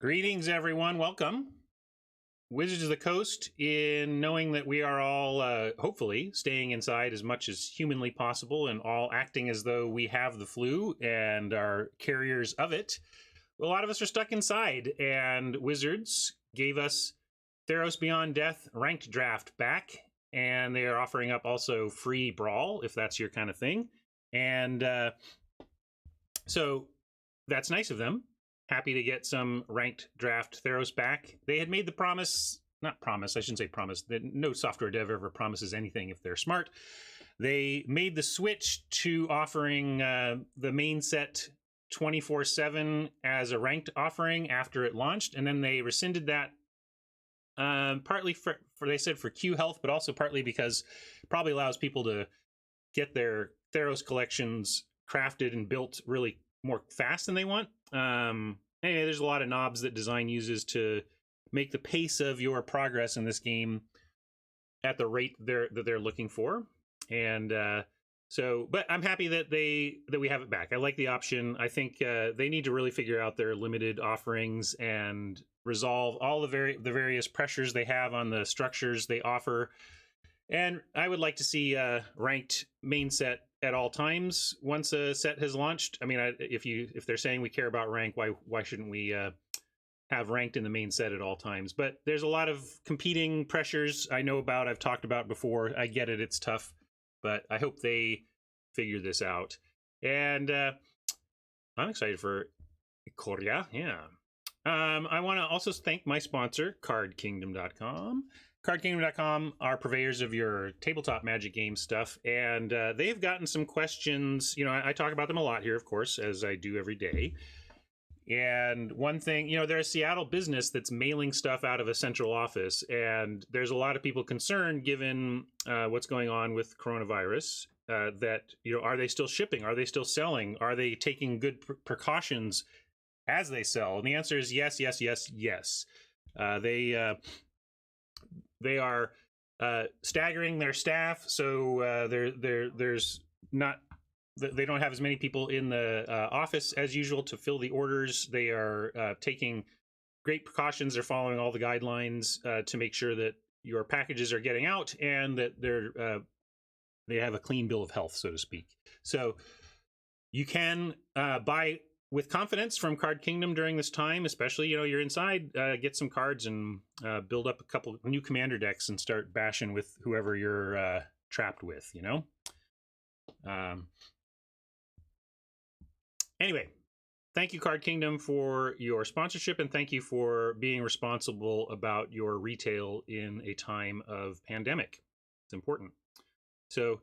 Greetings, everyone. Welcome. Wizards of the Coast, in knowing that we are all, hopefully, staying inside as much as humanly possible and all acting as though we have the flu and are carriers of it. A lot of us are stuck inside, and Wizards gave us Theros Beyond Death ranked draft back, and they are offering up also free Brawl, if that's your kind of thing. And so that's nice of them. Happy to get some ranked draft Theros back. They had made the promise, not promise, I shouldn't say promise, that no software dev ever promises anything if they're smart. They made the switch to offering the main set 24/7 as a ranked offering after it launched, and then they rescinded that partly for they said for queue health, but also partly because it probably allows people to get their Theros collections crafted and built really more fast than they want. Anyway, there's a lot of knobs that design uses to make the pace of your progress in this game at the rate that they're looking for. And but I'm happy that we have it back. I like the option. I think they need to really figure out their limited offerings and resolve all the various pressures they have on the structures they offer. And I would like to see ranked main set at all times once a set has launched. I mean, if they're saying we care about rank, why shouldn't we have ranked in the main set at all times? But there's a lot of competing pressures I know about, I've talked about before. I get it, it's tough, but I hope they figure this out. And I'm excited for Korea. Yeah. I want to also thank my sponsor, CardKingdom.com. CardKingdom.com are purveyors of your tabletop Magic game stuff, and they've gotten some questions. You know, I talk about them a lot here, of course, as I do every day. And one thing, you know, they're a Seattle business that's mailing stuff out of a central office, and there's a lot of people concerned, given what's going on with coronavirus, that, you know, are they still shipping? Are they still selling? Are they taking good precautions as they sell? And the answer is yes, yes, yes, yes. They are staggering their staff, so there's not. They don't have as many people in the office as usual to fill the orders. They are taking great precautions. They're following all the guidelines to make sure that your packages are getting out and that they have a clean bill of health, so to speak. So you can buy with confidence from Card Kingdom during this time, especially, you know, you're inside, get some cards and build up a couple new commander decks and start bashing with whoever you're trapped with, you know? Anyway, thank you, Card Kingdom, for your sponsorship, and thank you for being responsible about your retail in a time of pandemic. It's important. So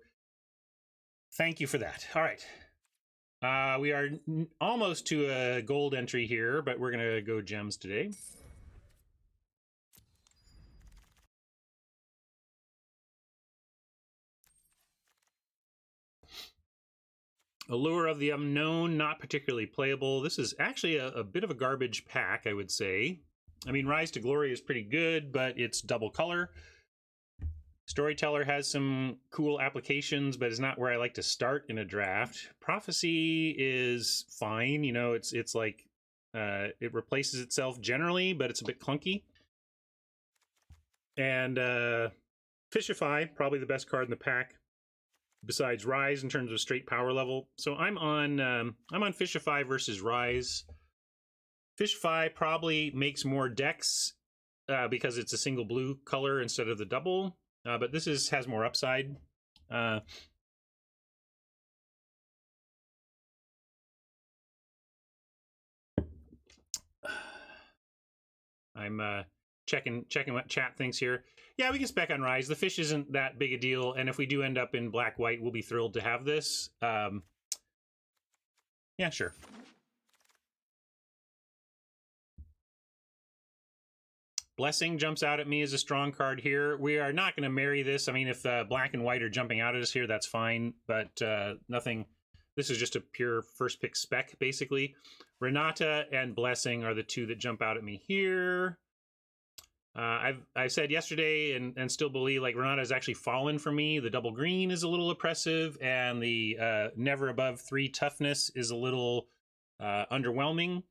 thank you for that. All right. We are almost to a gold entry here, but we're going to go gems today. Allure of the Unknown, not particularly playable. This is actually a bit of a garbage pack, I would say. I mean, Rise to Glory is pretty good, but it's double color. Storyteller has some cool applications, but is not where I like to start in a draft. Prophecy is fine. You know, it's like it replaces itself generally, but it's a bit clunky. And Fishify, probably the best card in the pack, besides Rise in terms of straight power level. So I'm on Fishify versus Rise. Fishify probably makes more decks because it's a single blue color instead of the double. But this has more upside. I'm checking what chat thinks here. Yeah, we can spec on Rise. The fish isn't that big a deal, and if we do end up in black-white, we'll be thrilled to have this. Yeah, sure. Blessing jumps out at me as a strong card here. We are not going to marry this. I mean, if black and white are jumping out at us here, that's fine, but nothing. This is just a pure first pick spec, basically. Renata and Blessing are the two that jump out at me here. I said yesterday and still believe, like, Renata has actually fallen for me. The double green is a little oppressive, and the never above 3 toughness is a little underwhelming.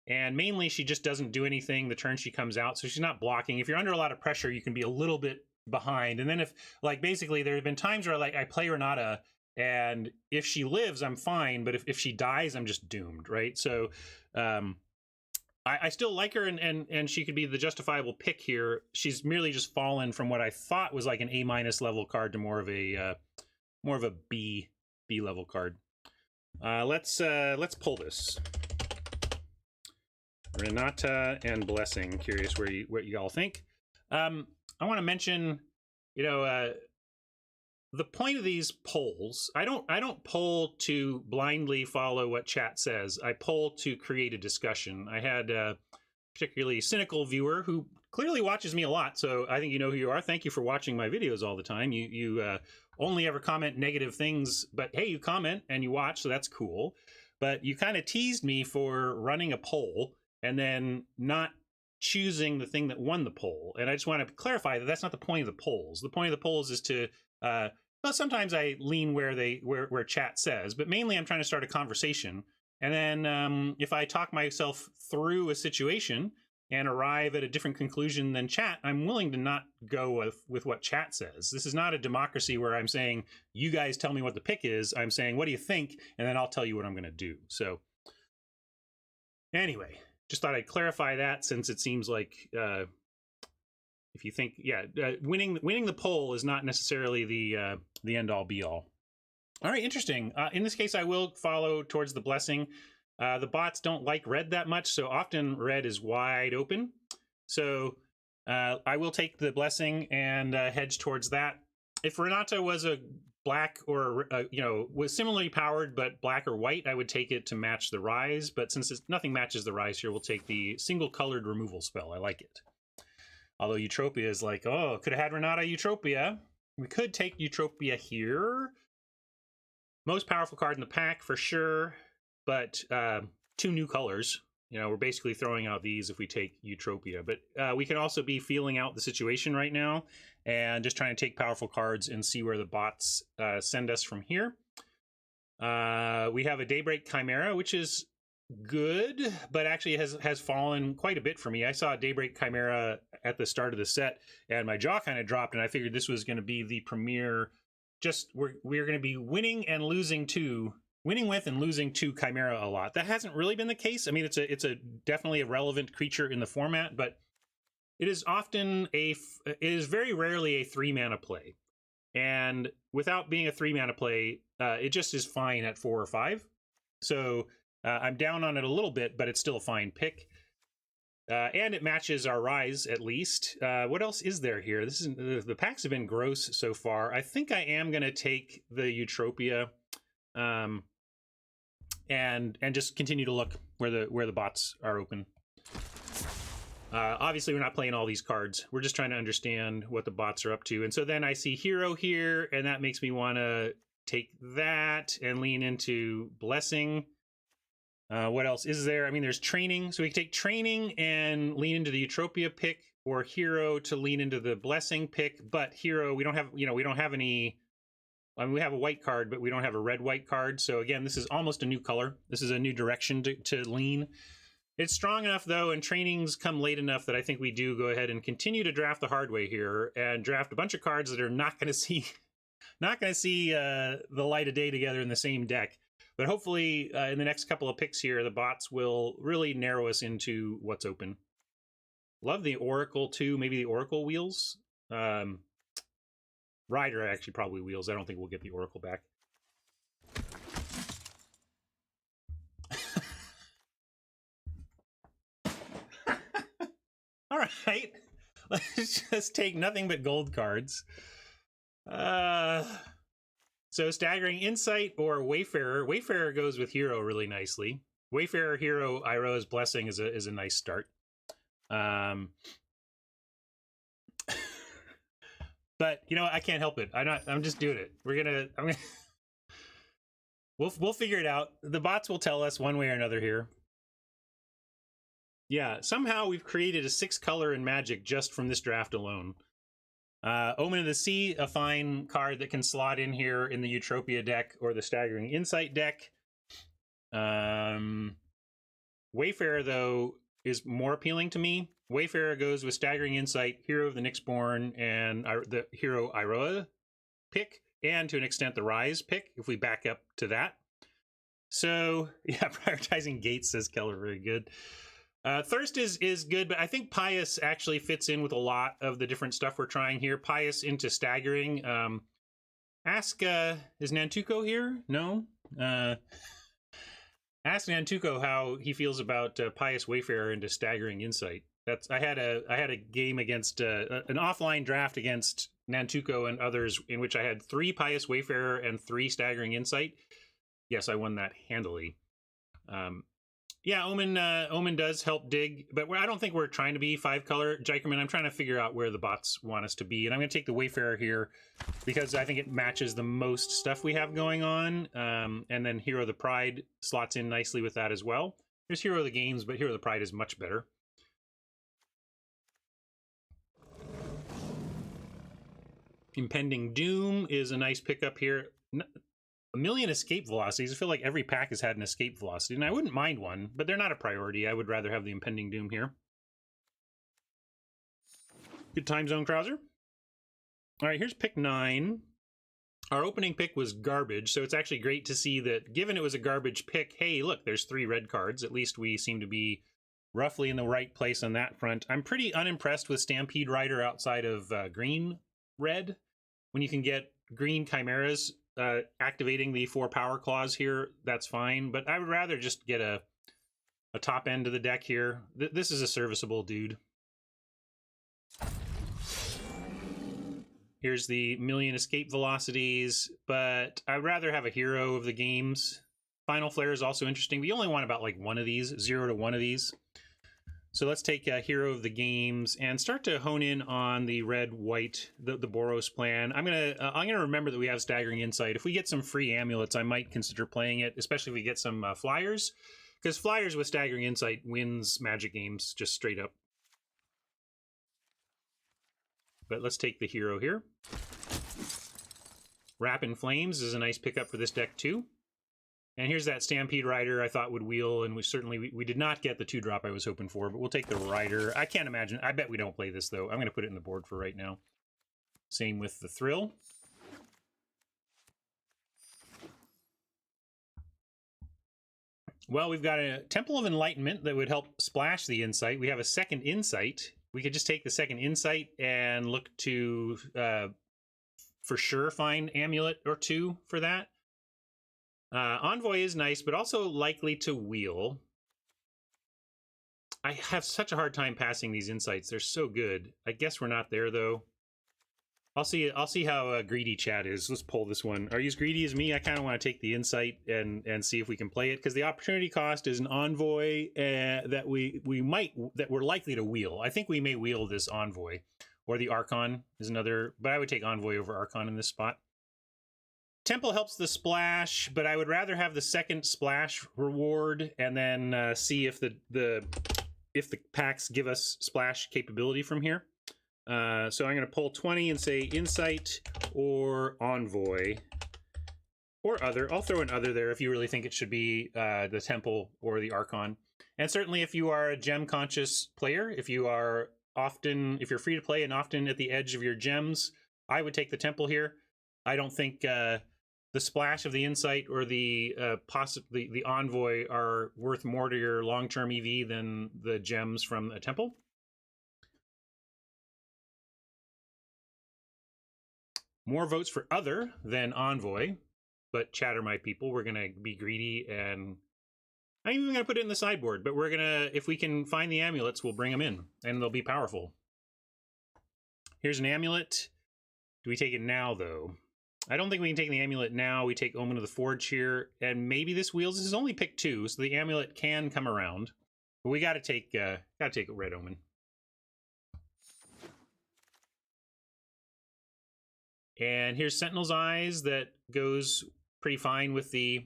And mainly, she just doesn't do anything the turn she comes out, so she's not blocking. If you're under a lot of pressure, you can be a little bit behind. And then if, like, basically, there have been times where, like, I play Renata, and if she lives, I'm fine, but if she dies, I'm just doomed, right? So I still like her, and she could be the justifiable pick here. She's merely just fallen from what I thought was like an A- level card to more of a B level card. Let's pull this. Renata and Blessing. Curious what you all think. I want to mention, the point of these polls. I don't poll to blindly follow what chat says. I poll to create a discussion. I had a particularly cynical viewer who clearly watches me a lot, so I think you know who you are. Thank you for watching my videos all the time. You only ever comment negative things, but hey, you comment and you watch, so that's cool. But you kind of teased me for running a poll and then not choosing the thing that won the poll. And I just want to clarify that that's not the point of the polls. The point of the polls is to, well, sometimes I lean where chat says, but mainly I'm trying to start a conversation. And then if I talk myself through a situation and arrive at a different conclusion than chat, I'm willing to not go with what chat says. This is not a democracy where I'm saying, you guys tell me what the pick is. I'm saying, what do you think? And then I'll tell you what I'm going to do. So anyway, just thought I'd clarify that, since it seems like if you think, winning the poll is not necessarily the end all be all. All right, interesting. In this case, I will follow towards the Blessing. The bots don't like red that much, so often red is wide open. So I will take the Blessing and hedge towards that. If Renata was a black or, was similarly powered, but black or white, I would take it to match the Rise. But since nothing matches the Rise here, we'll take the single colored removal spell. I like it. Although Eutropia is like, oh, could have had Renata Eutropia. We could take Eutropia here. Most powerful card in the pack for sure, but 2 new colors. We're basically throwing out these if we take Eutropia. But we can also be feeling out the situation right now and just trying to take powerful cards and see where the bots send us from here. We have a Daybreak Chimera, which is good, but actually has fallen quite a bit for me. I saw a Daybreak Chimera at the start of the set, and my jaw kind of dropped, and I figured this was going to be the premier. Just we're going to be winning with and losing to Chimera a lot. That hasn't really been the case. I mean, it's a definitely a relevant creature in the format, but it is very rarely a 3-mana play. And without being a 3-mana play, it just is fine at 4 or 5. So I'm down on it a little bit, but it's still a fine pick. And it matches our Rise, at least. What else is there here? The packs have been gross so far. I think I am going to take the Eutropia and just continue to look where the bots are open. Obviously, we're not playing all these cards. We're just trying to understand what the bots are up to. And so then I see Hero here, and that makes me want to take that and lean into Blessing. What else is there? I mean, there's Training. So we can take Training and lean into the Eutropia pick, or Hero to lean into the Blessing pick. But Hero, we don't have any. I mean, we have a white card, but we don't have a red-white card. So again, this is almost a new color. This is a new direction to lean. It's strong enough, though, and Trainings come late enough that I think we do go ahead and continue to draft the hard way here and draft a bunch of cards that are not going to see the light of day together in the same deck. But hopefully, in the next couple of picks here, the bots will really narrow us into what's open. Love the Oracle, too. Maybe the Oracle wheels. Rider actually probably wheels. I don't think we'll get the Oracle back. All right. Let's just take nothing but gold cards. So Staggering Insight or Wayfarer. Wayfarer goes with Hero really nicely. Wayfarer, Hero, Iroha's Blessing is a nice start. But I can't help it. I'm just doing it. We'll figure it out. The bots will tell us one way or another here. Yeah, somehow we've created a 6-color in Magic just from this draft alone. Omen of the Sea, a fine card that can slot in here in the Eutropia deck or the Staggering Insight deck. Wayfarer, though, is more appealing to me. Wayfarer goes with Staggering Insight, Hero of the Nyxborn, and the Hero Iroha pick, and to an extent the Rise pick, if we back up to that. So, yeah, prioritizing Gates, says Keller, very good. Thirst is good, but I think Pious actually fits in with a lot of the different stuff we're trying here. Pious into Staggering. Ask, is Nantuko here? No? Ask Nantuko how he feels about Pious Wayfarer into Staggering Insight. I had a game against an offline draft against Nantuko and others in which I had 3 Pious Wayfarer and 3 Staggering Insight. Yes, I won that handily. Yeah, Omen does help dig, but I don't think we're trying to be 5-color. Jikerman, I'm trying to figure out where the bots want us to be, and I'm going to take the Wayfarer here because I think it matches the most stuff we have going on, and then Hero of the Pride slots in nicely with that as well. There's Hero of the Games, but Hero of the Pride is much better. Impending Doom is a nice pickup here. A million escape velocities. I feel like every pack has had an escape velocity, and I wouldn't mind one, but they're not a priority. I would rather have the Impending Doom here. Good time zone, Krauser. All right, here's pick 9. Our opening pick was garbage, so it's actually great to see that given it was a garbage pick, hey, look, there's 3 red cards. At least we seem to be roughly in the right place on that front. I'm pretty unimpressed with Stampede Rider outside of green-red. When you can get green Chimeras activating the 4 power claws here, that's fine, but I would rather just get a top end of the deck here. This is a serviceable dude. Here's the million escape velocities, but I'd rather have a Hero of the Games. Final Flare is also interesting, but you only want about like 1 of these, 0 to 1 of these. So let's take a Hero of the Games and start to hone in on the red-white, the Boros plan. I'm gonna remember that we have Staggering Insight. If we get some free amulets, I might consider playing it, especially if we get some flyers, because flyers with Staggering Insight wins Magic games just straight up. But let's take the Hero here. Wrap in Flames is a nice pickup for this deck too. And here's that Stampede Rider I thought would wheel, and we did not get the 2-drop I was hoping for, but we'll take the Rider. I can't imagine. I bet we don't play this, though. I'm going to put it in the board for right now. Same with the Thrill. Well, we've got a Temple of Enlightenment that would help splash the Insight. We have a second Insight. We could just take the second Insight and look to, for sure, find Amulet or 2 for that. Envoy is nice, but also likely to wheel. I have such a hard time passing these Insights. They're so good. I guess we're not there, though. I'll see how greedy chat is. Let's pull this one. Are you as greedy as me? I kind of want to take the Insight and see if we can play it, because the opportunity cost is an Envoy that we're likely to wheel. I think we may wheel this Envoy, or the Archon is another, but I would take Envoy over Archon in this spot. Temple helps the splash, but I would rather have the second splash reward and then see if the packs give us splash capability from here. So I'm going to pull 20 and say Insight or Envoy or Other. I'll throw an Other there if you really think it should be the Temple or the Archon. And certainly if you are a gem-conscious player, if you're free to play and often at the edge of your gems, I would take the Temple here. I don't think the splash of the Insight or the Envoy are worth more to your long-term EV than the gems from a Temple. More votes for Other than Envoy, but chatter, my people. We're going to be greedy, and I'm even going to put it in the sideboard, but we're going to, if we can find the amulets, we'll bring them in, and they'll be powerful. Here's an amulet. Do we take it now, though? I don't think we can take the amulet now. We take Omen of the Forge here, and maybe this wheels. This is only pick 2, so the amulet can come around. But we got to take Red Omen. And here's Sentinel's Eyes that goes pretty fine with the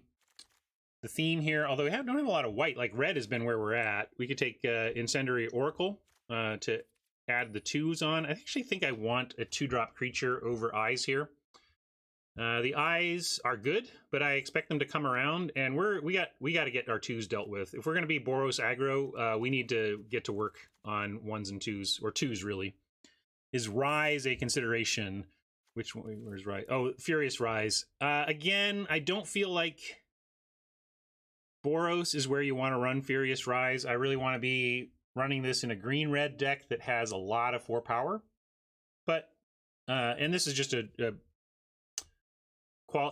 theme here. Although we don't have a lot of white. Like red has been where we're at. We could take Incendiary Oracle to add the 2s on. I actually think I want a 2-drop creature over Eyes here. The eyes are good, but I expect them to come around, and we got to get our 2s dealt with. If we're going to be Boros aggro, we need to get to work on 1s and 2s, or 2s really. Is Rise a consideration? Which one? Where's Rise? Oh, Furious Rise. Again, I don't feel like Boros is where you want to run Furious Rise. I really want to be running this in a green-red deck that has a lot of 4 power. But, and this is just a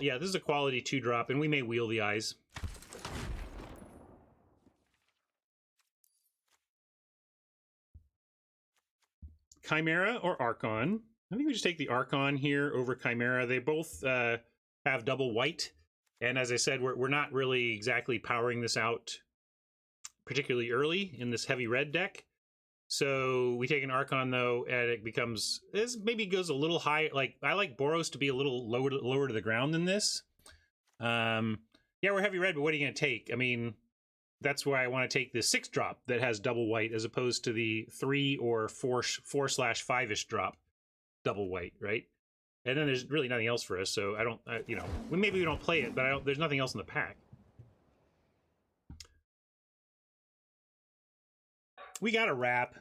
this is a quality 2-drop, and we may wheel the eyes. Chimera or Archon? I think we just take the Archon here over Chimera. They both have double white, and as I said, we're not really exactly powering this out particularly early in this heavy red deck. So we take an Archon though, and it becomes, this maybe goes a little high. Like, I like Boros to be a little lower to the ground than this. Yeah, we're heavy red, but what are you going to take? I mean, that's why I want to take the 6-drop that has double white as opposed to the 3 or 4/5-ish drop double white, right? And then there's really nothing else for us. So I don't, you know, maybe we don't play it, but there's nothing else in the pack. We got a wrap.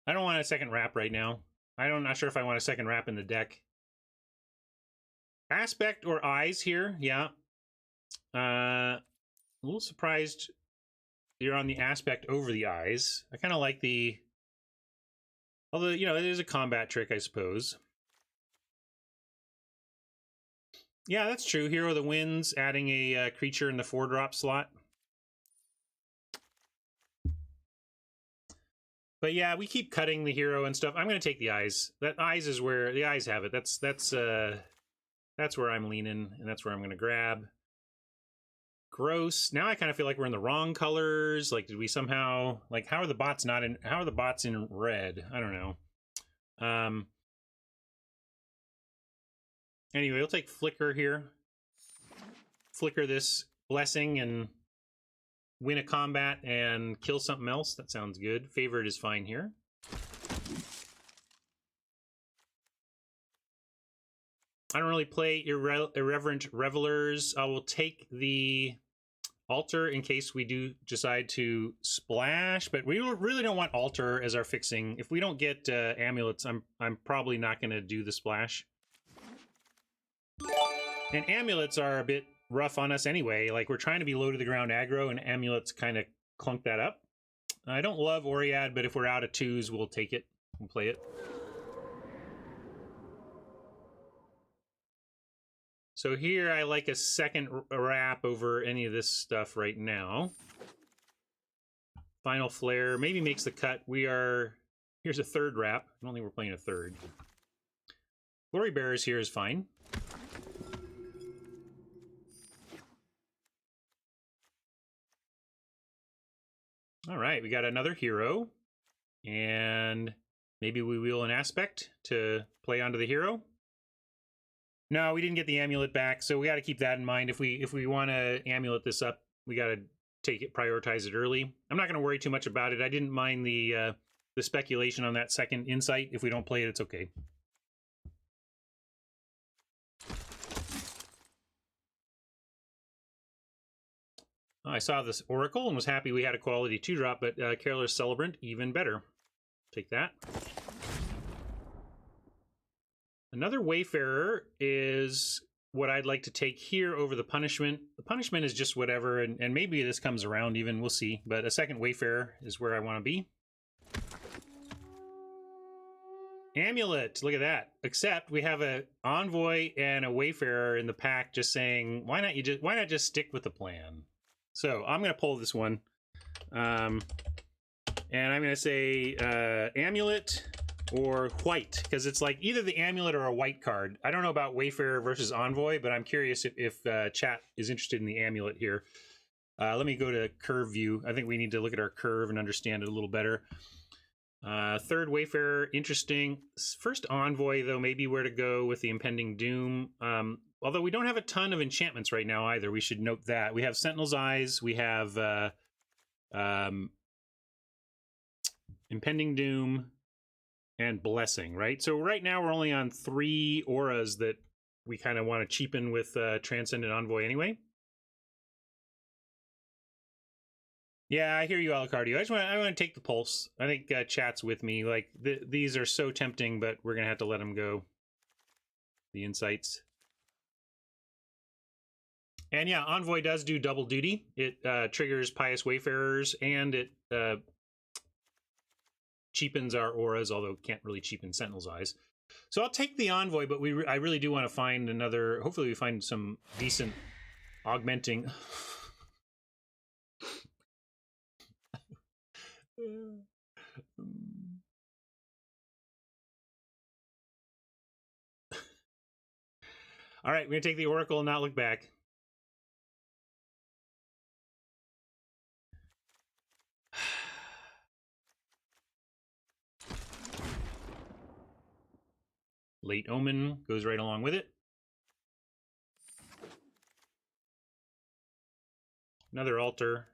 I don't want a second wrap right now. I'm not sure if I want a second wrap in the deck. Aspect or eyes here, yeah. A little surprised you're on the aspect over the eyes. I kind of like the, although, you know, it is a combat trick, I suppose. Yeah, that's true. Hero of the Winds, adding a creature in the 4-drop slot. But yeah, we keep cutting the hero and stuff. I'm going to take the eyes. That eyes is where the eyes have it. That's where I'm leaning, and that's where I'm going to grab. Gross. Now I kind of feel like we're in the wrong colors. Like, did we somehow, like, how are the bots not in? How are the bots in red? I don't know. Anyway, we'll take Flicker here. Flicker this blessing and win a combat and kill something else. That sounds good. Favorite is fine here. I don't really play Irreverent Revelers. I will take the Altar in case we do decide to splash, but we really don't want Altar as our fixing. If we don't get amulets, I'm probably not going to do the splash. And amulets are a bit rough on us anyway. Like, we're trying to be low to the ground aggro, and amulets kind of clunk that up. I don't love Oriad, but if we're out of 2s, we'll take it. We'll play it. So here I like a second wrap over any of this stuff right now. Final Flare maybe makes the cut. Here's a 3rd wrap. I don't think we're playing a 3rd. Glory Bearers here is fine. All right, we got another hero. And maybe we wheel an aspect to play onto the hero. No, we didn't get the amulet back, so we got to keep that in mind. If we want to amulet this up, we got to prioritize it early. I'm not going to worry too much about it. I didn't mind the speculation on that second insight. If we don't play it, it's okay. I saw this Oracle and was happy we had a quality 2-drop, but Careless Celebrant, even better. Take that. Another Wayfarer is what I'd like to take here over the Punishment. The Punishment is just whatever, and maybe this comes around even, we'll see. But a second Wayfarer is where I want to be. Amulet, look at that. Except we have an Envoy and a Wayfarer in the pack just saying, why not just stick with the plan? So I'm going to pull this one. And I'm going to say Amulet or white, because it's like either the Amulet or a white card. I don't know about Wayfarer versus Envoy, but I'm curious if chat is interested in the Amulet here. Let me go to curve view. I think we need to look at our curve and understand it a little better. 3rd Wayfarer, interesting. First Envoy, though, maybe where to go with the Impending Doom. Although we don't have a ton of enchantments right now either. We should note that. We have Sentinel's Eyes. We have Impending Doom and Blessing, right? So right now we're only on 3 auras that we kind of want to cheapen with Transcendent Envoy anyway. Yeah, I hear you, Alucardio. I want to take the pulse. I think chat's with me. Like these are so tempting, but we're gonna have to let them go. The insights. And yeah, Envoy does do double duty. It triggers Pious Wayfarers, and it cheapens our auras, although it can't really cheapen Sentinel's Eyes. So I'll take the Envoy, but I really do want to find another... Hopefully we find some decent augmenting... All right, we're going to take the Oracle and not look back. Late Omen goes right along with it. Another Altar.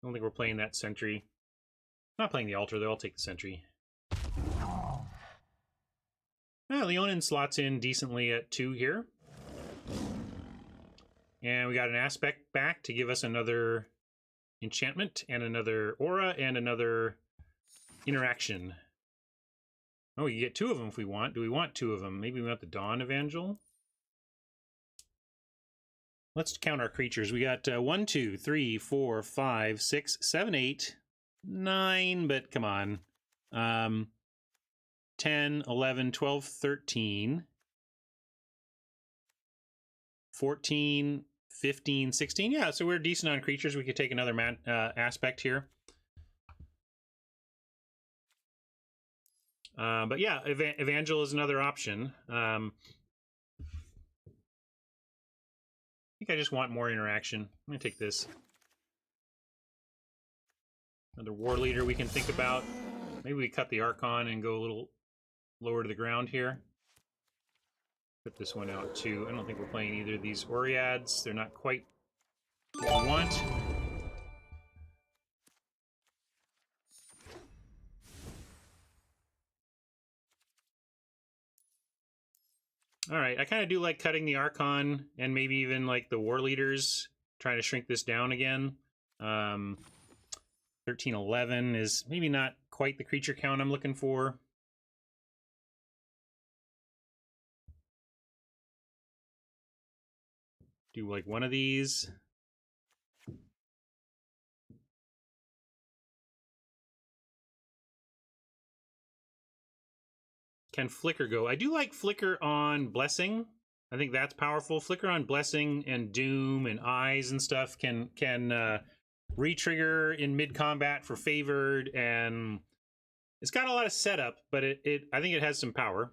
I don't think we're playing that Sentry. Not playing the Altar, though. I'll take the Sentry. Leonin slots in decently at 2 here. And we got an Aspect back to give us another enchantment and another aura and another interaction. Oh, you get 2 of them if we want. Do we want 2 of them? Maybe we want the Dawn Evangel? Let's count our creatures. We got 1, 2, 3, 4, 5, 6, 7, 8, 9, but come on. 10, 11, 12, 13, 14, 15, 16. Yeah, so we're decent on creatures. We could take another aspect here. But yeah, Evangel is another option. I think I just want more interaction. I'm going to take this. Another War Leader we can think about. Maybe we cut the Archon and go a little lower to the ground here. Put this one out too. I don't think we're playing either of these Oreads. They're not quite what we want. All right, I kind of do like cutting the Archon and maybe even like the War Leaders, trying to shrink this down again. 1311 is maybe not quite the creature count I'm looking for. Do like one of these. Can Flicker go? I do like Flicker on Blessing. I think that's powerful. Flicker on Blessing and Doom and Eyes and stuff can re-trigger in mid-combat for favored, and it's got a lot of setup, but I think it has some power.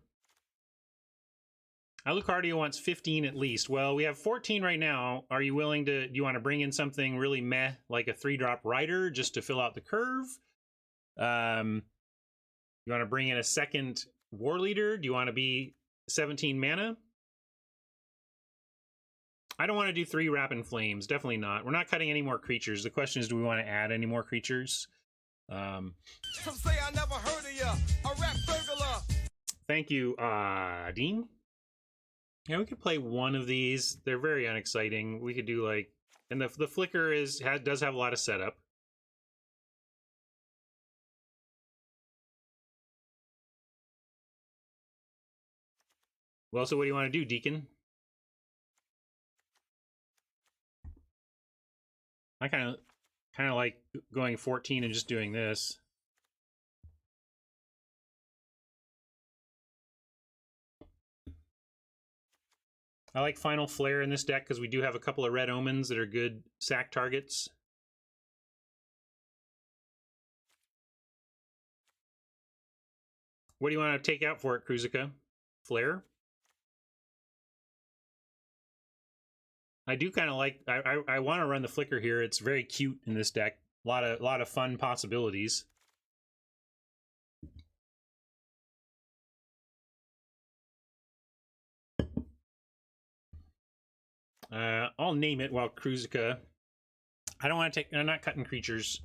Alucardio wants 15 at least. Well, we have 14 right now. Are you willing to... Do you want to bring in something really meh, like a 3-drop Rider, just to fill out the curve? You want to bring in a second War Leader? Do you want to be 17 mana? I don't want to do 3 Rapid Flames. Definitely not. We're not cutting any more creatures. The question is, do we want to add any more creatures? Some say I never heard of ya, a rap burglar. Thank you, Dean. Yeah, we could play one of these. They're very unexciting. We could do like... And the Flicker does have a lot of setup. Well, so what do you want to do, Deacon? I kind of like going 14 and just doing this. I like Final Flare in this deck because we do have a couple of red omens that are good sack targets. What do you want to take out for it, Kruzica? Flare? I do kind of like... I want to run the Flicker here. It's very cute in this deck. A lot of fun possibilities. I'll name it while Kruzica... I don't want to take... I'm not cutting creatures.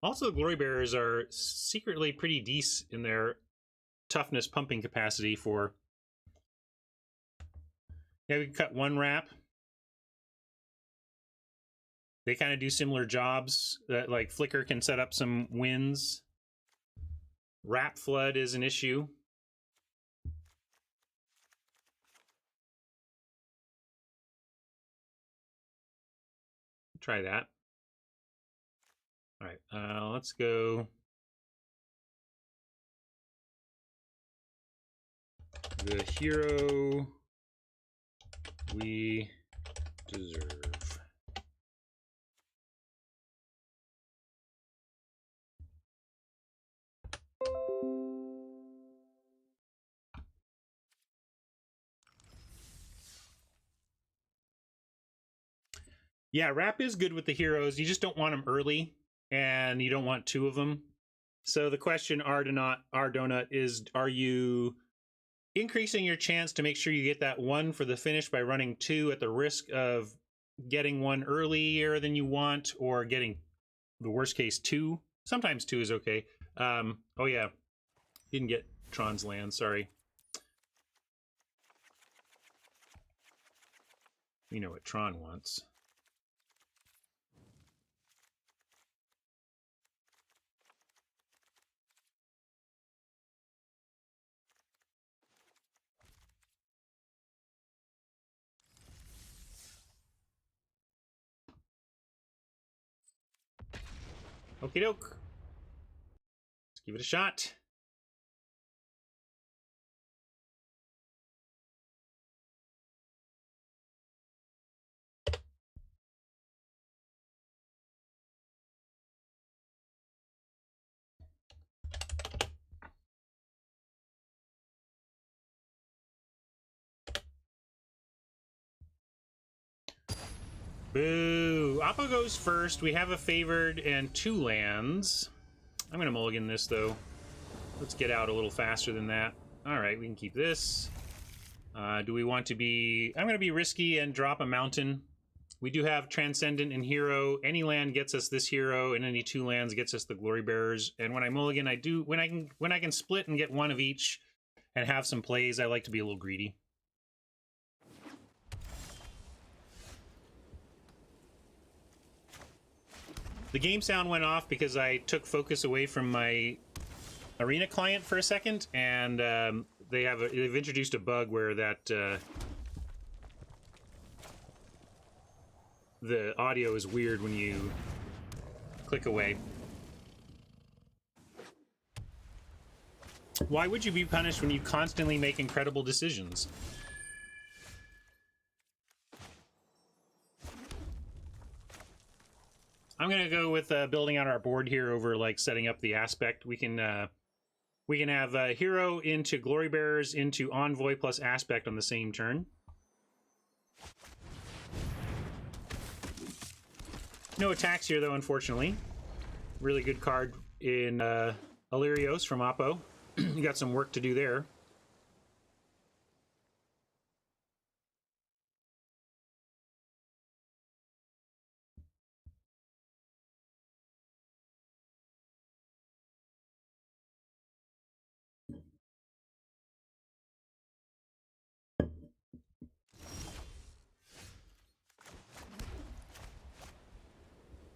Also, the Glory Bearers are secretly pretty decent in their toughness pumping capacity for Yeah, we can cut one wrap. They kind of do similar jobs. Like Flicker can set up some wins. Wrap Flood is an issue. Try that. All right, let's go. The hero we deserve. Yeah, wrap is good with the heroes. You just don't want them early, and you don't want two of them. So the question, Ardonut, is: are you increasing your chance to make sure you get that one for the finish by running two at the risk of getting one earlier than you want, or getting the worst case two? Sometimes two is okay. Oh yeah, didn't get Tron's land. Sorry. You know what Tron wants. Okie doke. Let's give it a shot. Boo! Oppo goes first. We have a favored and two lands. I'm going to mulligan this, though. Let's get out a little faster than that. All right, we can keep this. Do we want to be... I'm going to be risky and drop a mountain. We do have Transcendent and Hero. Any land gets us this hero, and any two lands gets us the Glory Bearers. And when I mulligan, I do... When I can split and get one of each and have some plays, I like to be a little greedy. The game sound went off because I took focus away from my Arena client for a second, and they've introduced a bug where that the audio is weird when you click away. Why would you be punished when you constantly make incredible decisions? I'm gonna go with building out our board here over like setting up the aspect. We can have hero into Glory Bearers into Envoy plus aspect on the same turn. No attacks here though, unfortunately. Really good card in Illyrios from Oppo. You got some work to do there.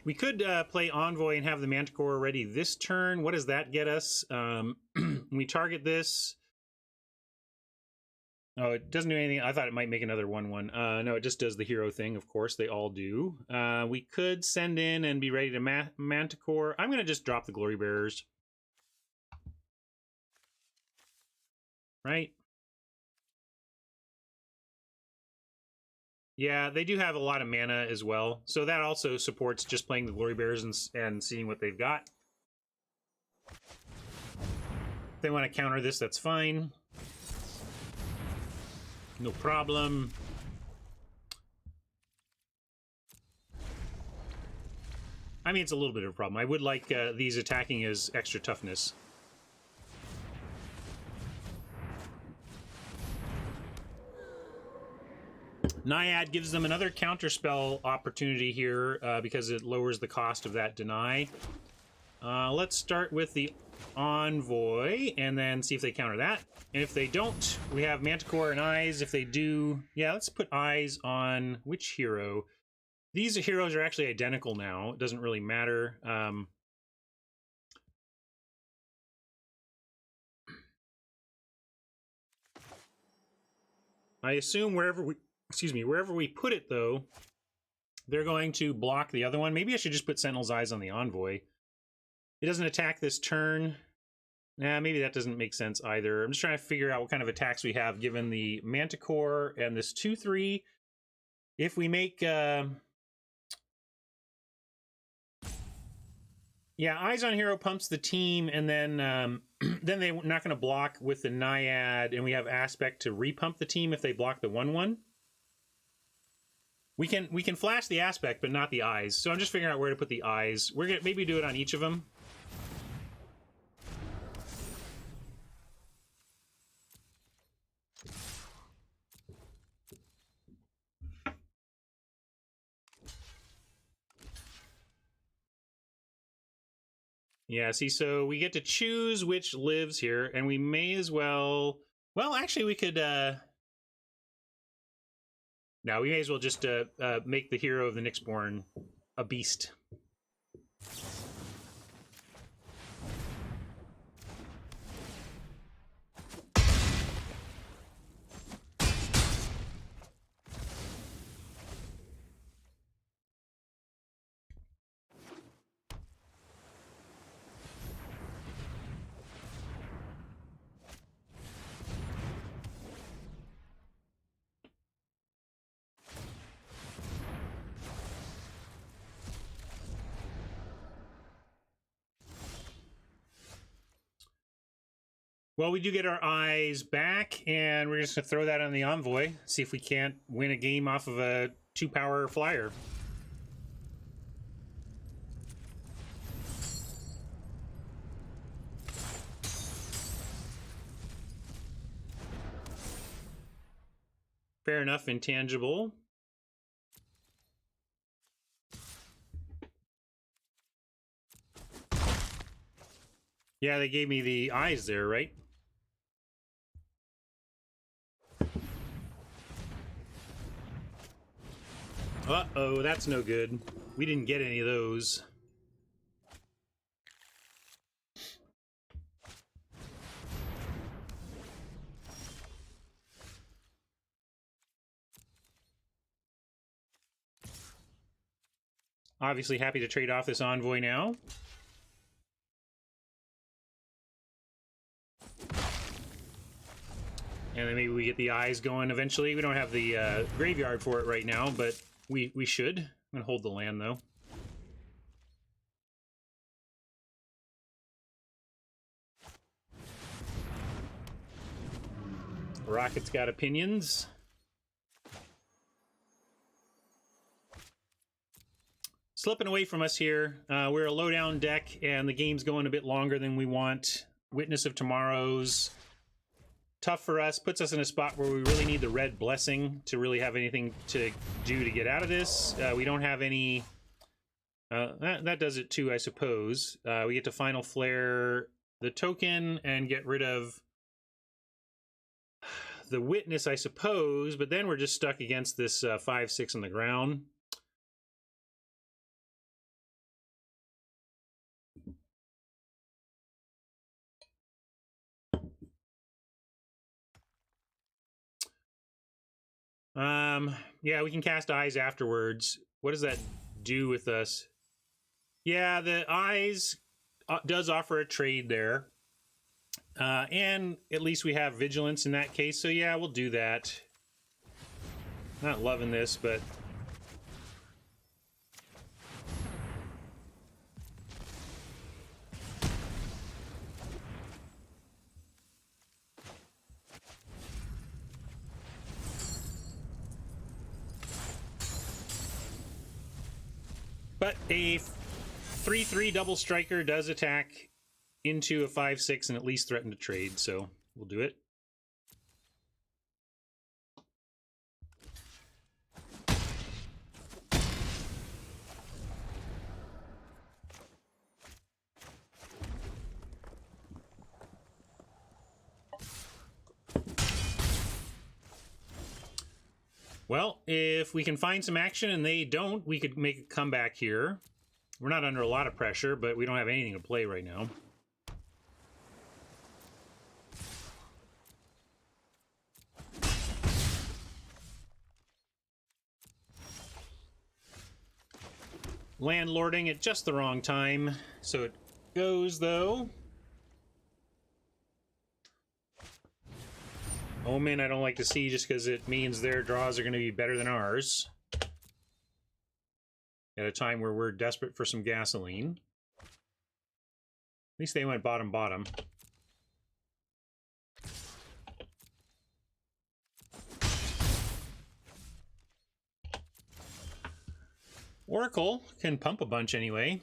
We could play Envoy and have the Manticore ready this turn. What does that get us? We target this. Oh, it doesn't do anything. I thought it might make another 1/1. No, it just does the hero thing, of course. They all do. We could send in and be ready to Manticore. I'm going to just drop the Glory Bearers. Right? Yeah, they do have a lot of mana as well. So that also supports just playing the Glory Bearers and seeing what they've got. If they want to counter this, that's fine. No problem. I mean, it's a little bit of a problem. I would like these attacking as extra toughness. Naiad gives them another counterspell opportunity here because it lowers the cost of that deny. Let's start with the Envoy and then see if they counter that. And if they don't, we have Manticore and Eyes. If they do, yeah, let's put Eyes on which hero? These heroes are actually identical now. It doesn't really matter. I assume wherever we put it though, they're going to block the other one. Maybe I should just put Sentinel's Eyes on the Envoy. It doesn't attack this turn. Nah, maybe that doesn't make sense either. I'm just trying to figure out what kind of attacks we have given the Manticore and this 2/3. If we make yeah, Eyes on Hero pumps the team, and then then they're not going to block with the Naiad, and we have Aspect to repump the team if they block the 1/1. We can flash the Aspect, but not the Eyes. So I'm just figuring out where to put the Eyes. We're gonna maybe do it on each of them. Yeah, see, so we get to choose which lives here, and we may as well... Well, actually, we could... No, we may as well just make the hero of the Nyxborn a beast. Well, we do get our Eyes back, and we're just going to throw that on the Envoy, see if we can't win a game off of a 2-power flyer. Fair enough, Intangible. Yeah, they gave me the Eyes there, right? Uh-oh, that's no good. We didn't get any of those. Obviously happy to trade off this Envoy now. And then maybe we get the Eyes going eventually. We don't have the graveyard for it right now, but we should. I'm going to hold the land, though. Rocket's got opinions. Slipping away from us here. We're a low-down deck, and the game's going a bit longer than we want. Witness of Tomorrow's tough for us, puts us in a spot where we really need the red blessing to really have anything to do to get out of this. We don't have any... that does it too, I suppose. We get to Final Flare the token and get rid of the Witness, I suppose, but then we're just stuck against this 5/6 on the ground. Yeah, we can cast Eyes afterwards. What does that do with us? Yeah, the Eyes does offer a trade there. And at least we have Vigilance in that case, so yeah, we'll do that. Not loving this, but... But a 3/3 double striker does attack into a 5/6 and at least threaten to trade, so we'll do it. Well, if we can find some action and they don't, we could make a comeback here. We're not under a lot of pressure, but we don't have anything to play right now. Landlording at just the wrong time. So it goes, though. Omen I don't like to see just because it means their draws are going to be better than ours. At a time where we're desperate for some gasoline. At least they went bottom. Oracle can pump a bunch anyway.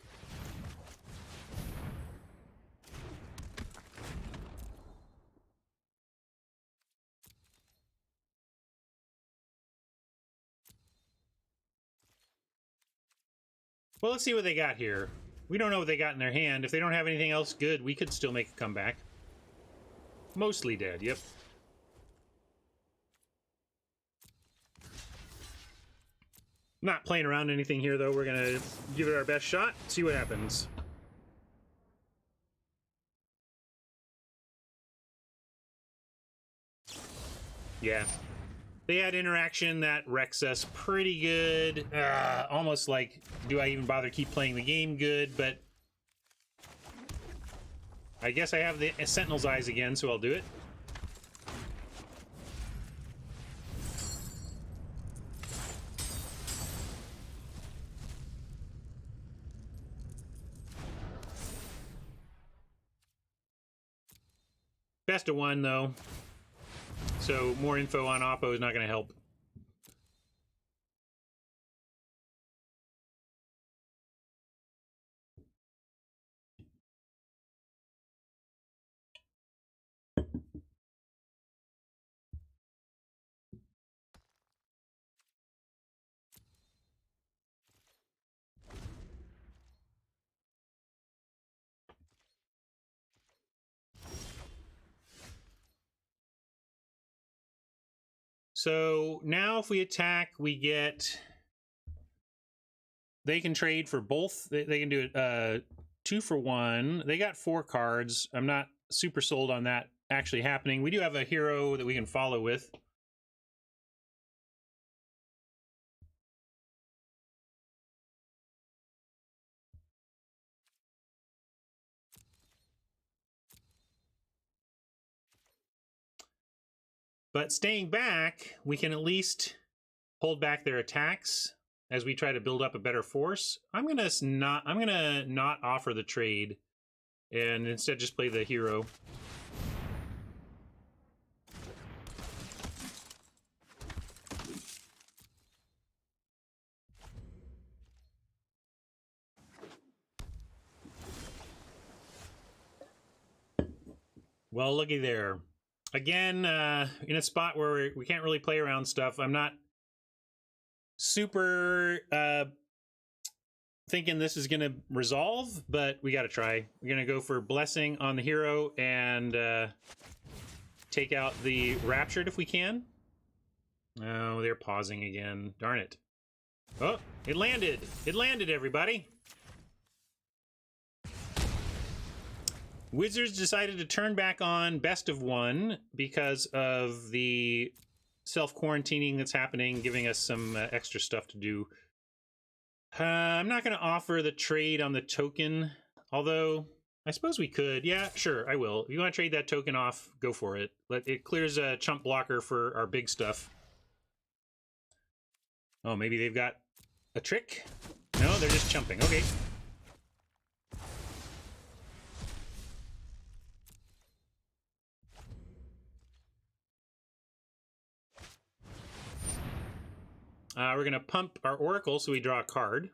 Well, let's see what they got here. We don't know what they got in their hand. If they don't have anything else good, we could still make a comeback. Mostly dead, yep. Not playing around anything here, though. We're going to give it our best shot, see what happens. Yeah. They had interaction that wrecks us pretty good. Almost like, do I even bother keep playing the game good? But I guess I have the Sentinel's Eyes again, so I'll do it. Best of one, though. So more info on Oppo is not going to help. So now if we attack, we get... They can trade for both. They can do it 2 for 1. They got 4 cards. I'm not super sold on that actually happening. We do have a hero that we can follow with. But staying back, we can at least hold back their attacks as we try to build up a better force. I'm gonna not offer the trade and instead just play the hero. Well, looky there. Again, in a spot where we can't really play around stuff. I'm not super thinking this is going to resolve, but we got to try. We're going to go for Blessing on the hero and take out the Raptured if we can. Oh, they're pausing again. Darn it. Oh, it landed. It landed, everybody. Wizards decided to turn back on best of one because of the self-quarantining that's happening, giving us some extra stuff to do. I'm not going to offer the trade on the token, although I suppose we could. Yeah, sure, I will. If you want to trade that token off, go for it. It clears a chump blocker for our big stuff. Oh, maybe they've got a trick? No, they're just chumping. Okay. We're going to pump our Oracle so we draw a card.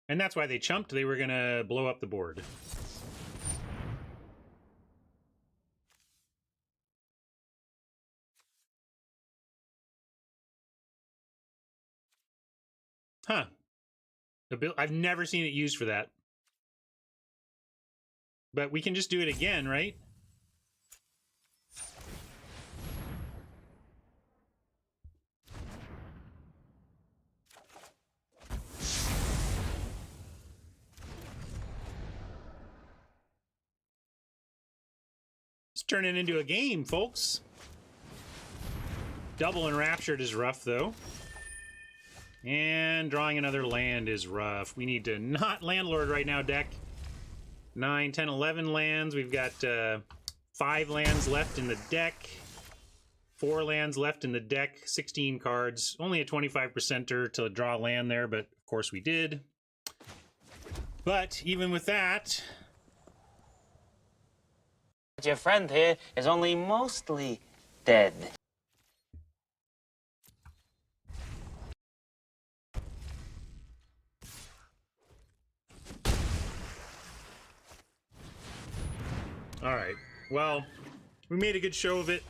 And that's why they chumped. They were going to blow up the board. Huh. I've never seen it used for that. But we can just do it again, right? turning into a game, folks. Double Enraptured is rough, though. And drawing another land is rough. We need to not Landlord right now, deck. 9, 10, 11 lands. We've got 5 lands left in the deck. 4 lands left in the deck. 16 cards. Only a 25%er to draw land there, but of course we did. But even with that... Your friend here is only mostly dead. All right. Well, we made a good show of it.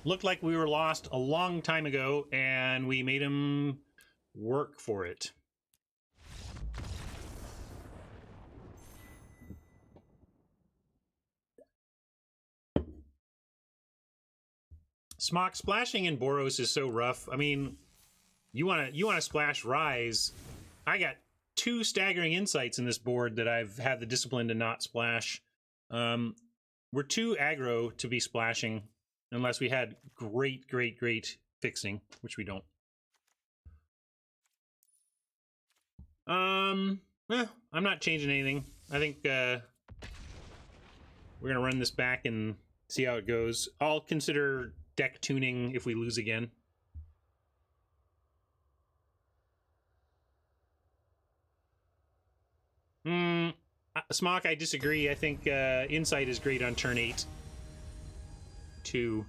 Looked like we were lost a long time ago, and we made him work for it. Smock, splashing in Boros is so rough. I mean, you want to splash Rise. I got 2 staggering insights in this board that I've had the discipline to not splash. We're too aggro to be splashing unless we had great fixing, which we don't. I'm not changing anything. I think we're gonna run this back and see how it goes. I'll consider deck tuning if we lose again. Smock, I disagree. I think Insight is great on turn 8. 2.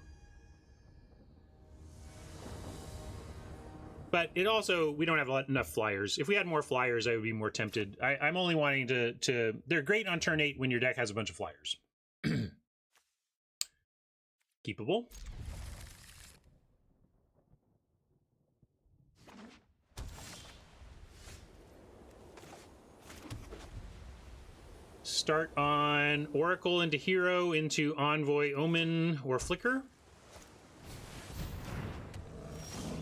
But it also, we don't have enough flyers. If we had more flyers, I would be more tempted. I'm only wanting to... They're great on turn 8 when your deck has a bunch of flyers. Keepable. Start on Oracle into Hero, into Envoy, Omen, or Flicker.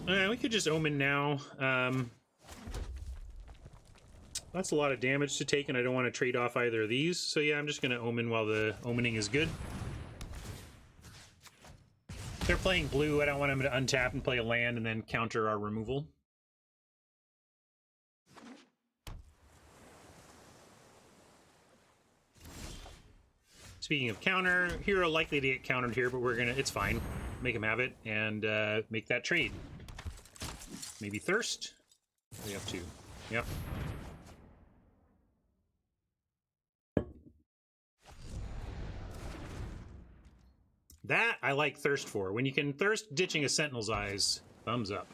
We could just Omen now. That's a lot of damage to take, and I don't want to trade off either of these. So yeah, I'm just going to Omen while the Omening is good. They're playing blue. I don't want them to untap and play a land and then counter our removal. Speaking of counter, Hero likely to get countered here, but we're gonna, it's fine. Make him have it and make that trade. Maybe Thirst? We have 2. Yep. That I like Thirst for. When you can Thirst ditching a Sentinel's Eyes, thumbs up.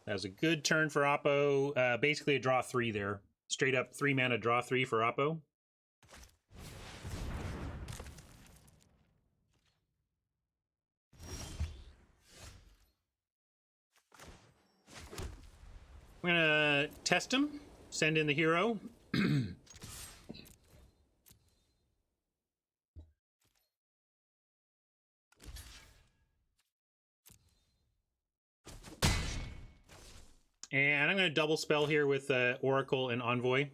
That was a good turn for Oppo. Basically a draw 3 there. Straight up 3 mana draw 3 for Oppo. I'm gonna test him, send in the Hero. And I'm gonna double spell here with Oracle and Envoy.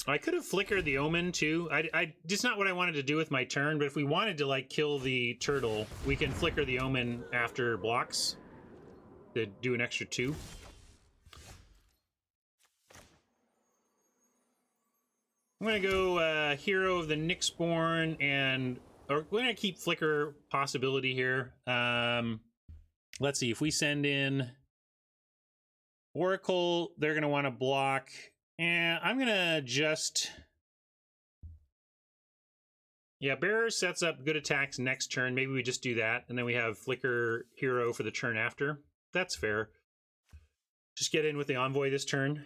I could have flickered the Omen too. Just not what I wanted to do with my turn, but if we wanted to like kill the turtle, we can flicker the Omen after blocks to do an extra 2. I'm gonna go Hero of the Nyxborn, and we're gonna keep flicker possibility here. Let's see, if we send in Oracle, they're gonna want to block. And I'm gonna just... Yeah, Bearer sets up good attacks next turn. Maybe we just do that, and then we have Flicker Hero for the turn after. That's fair. Just get in with the Envoy this turn.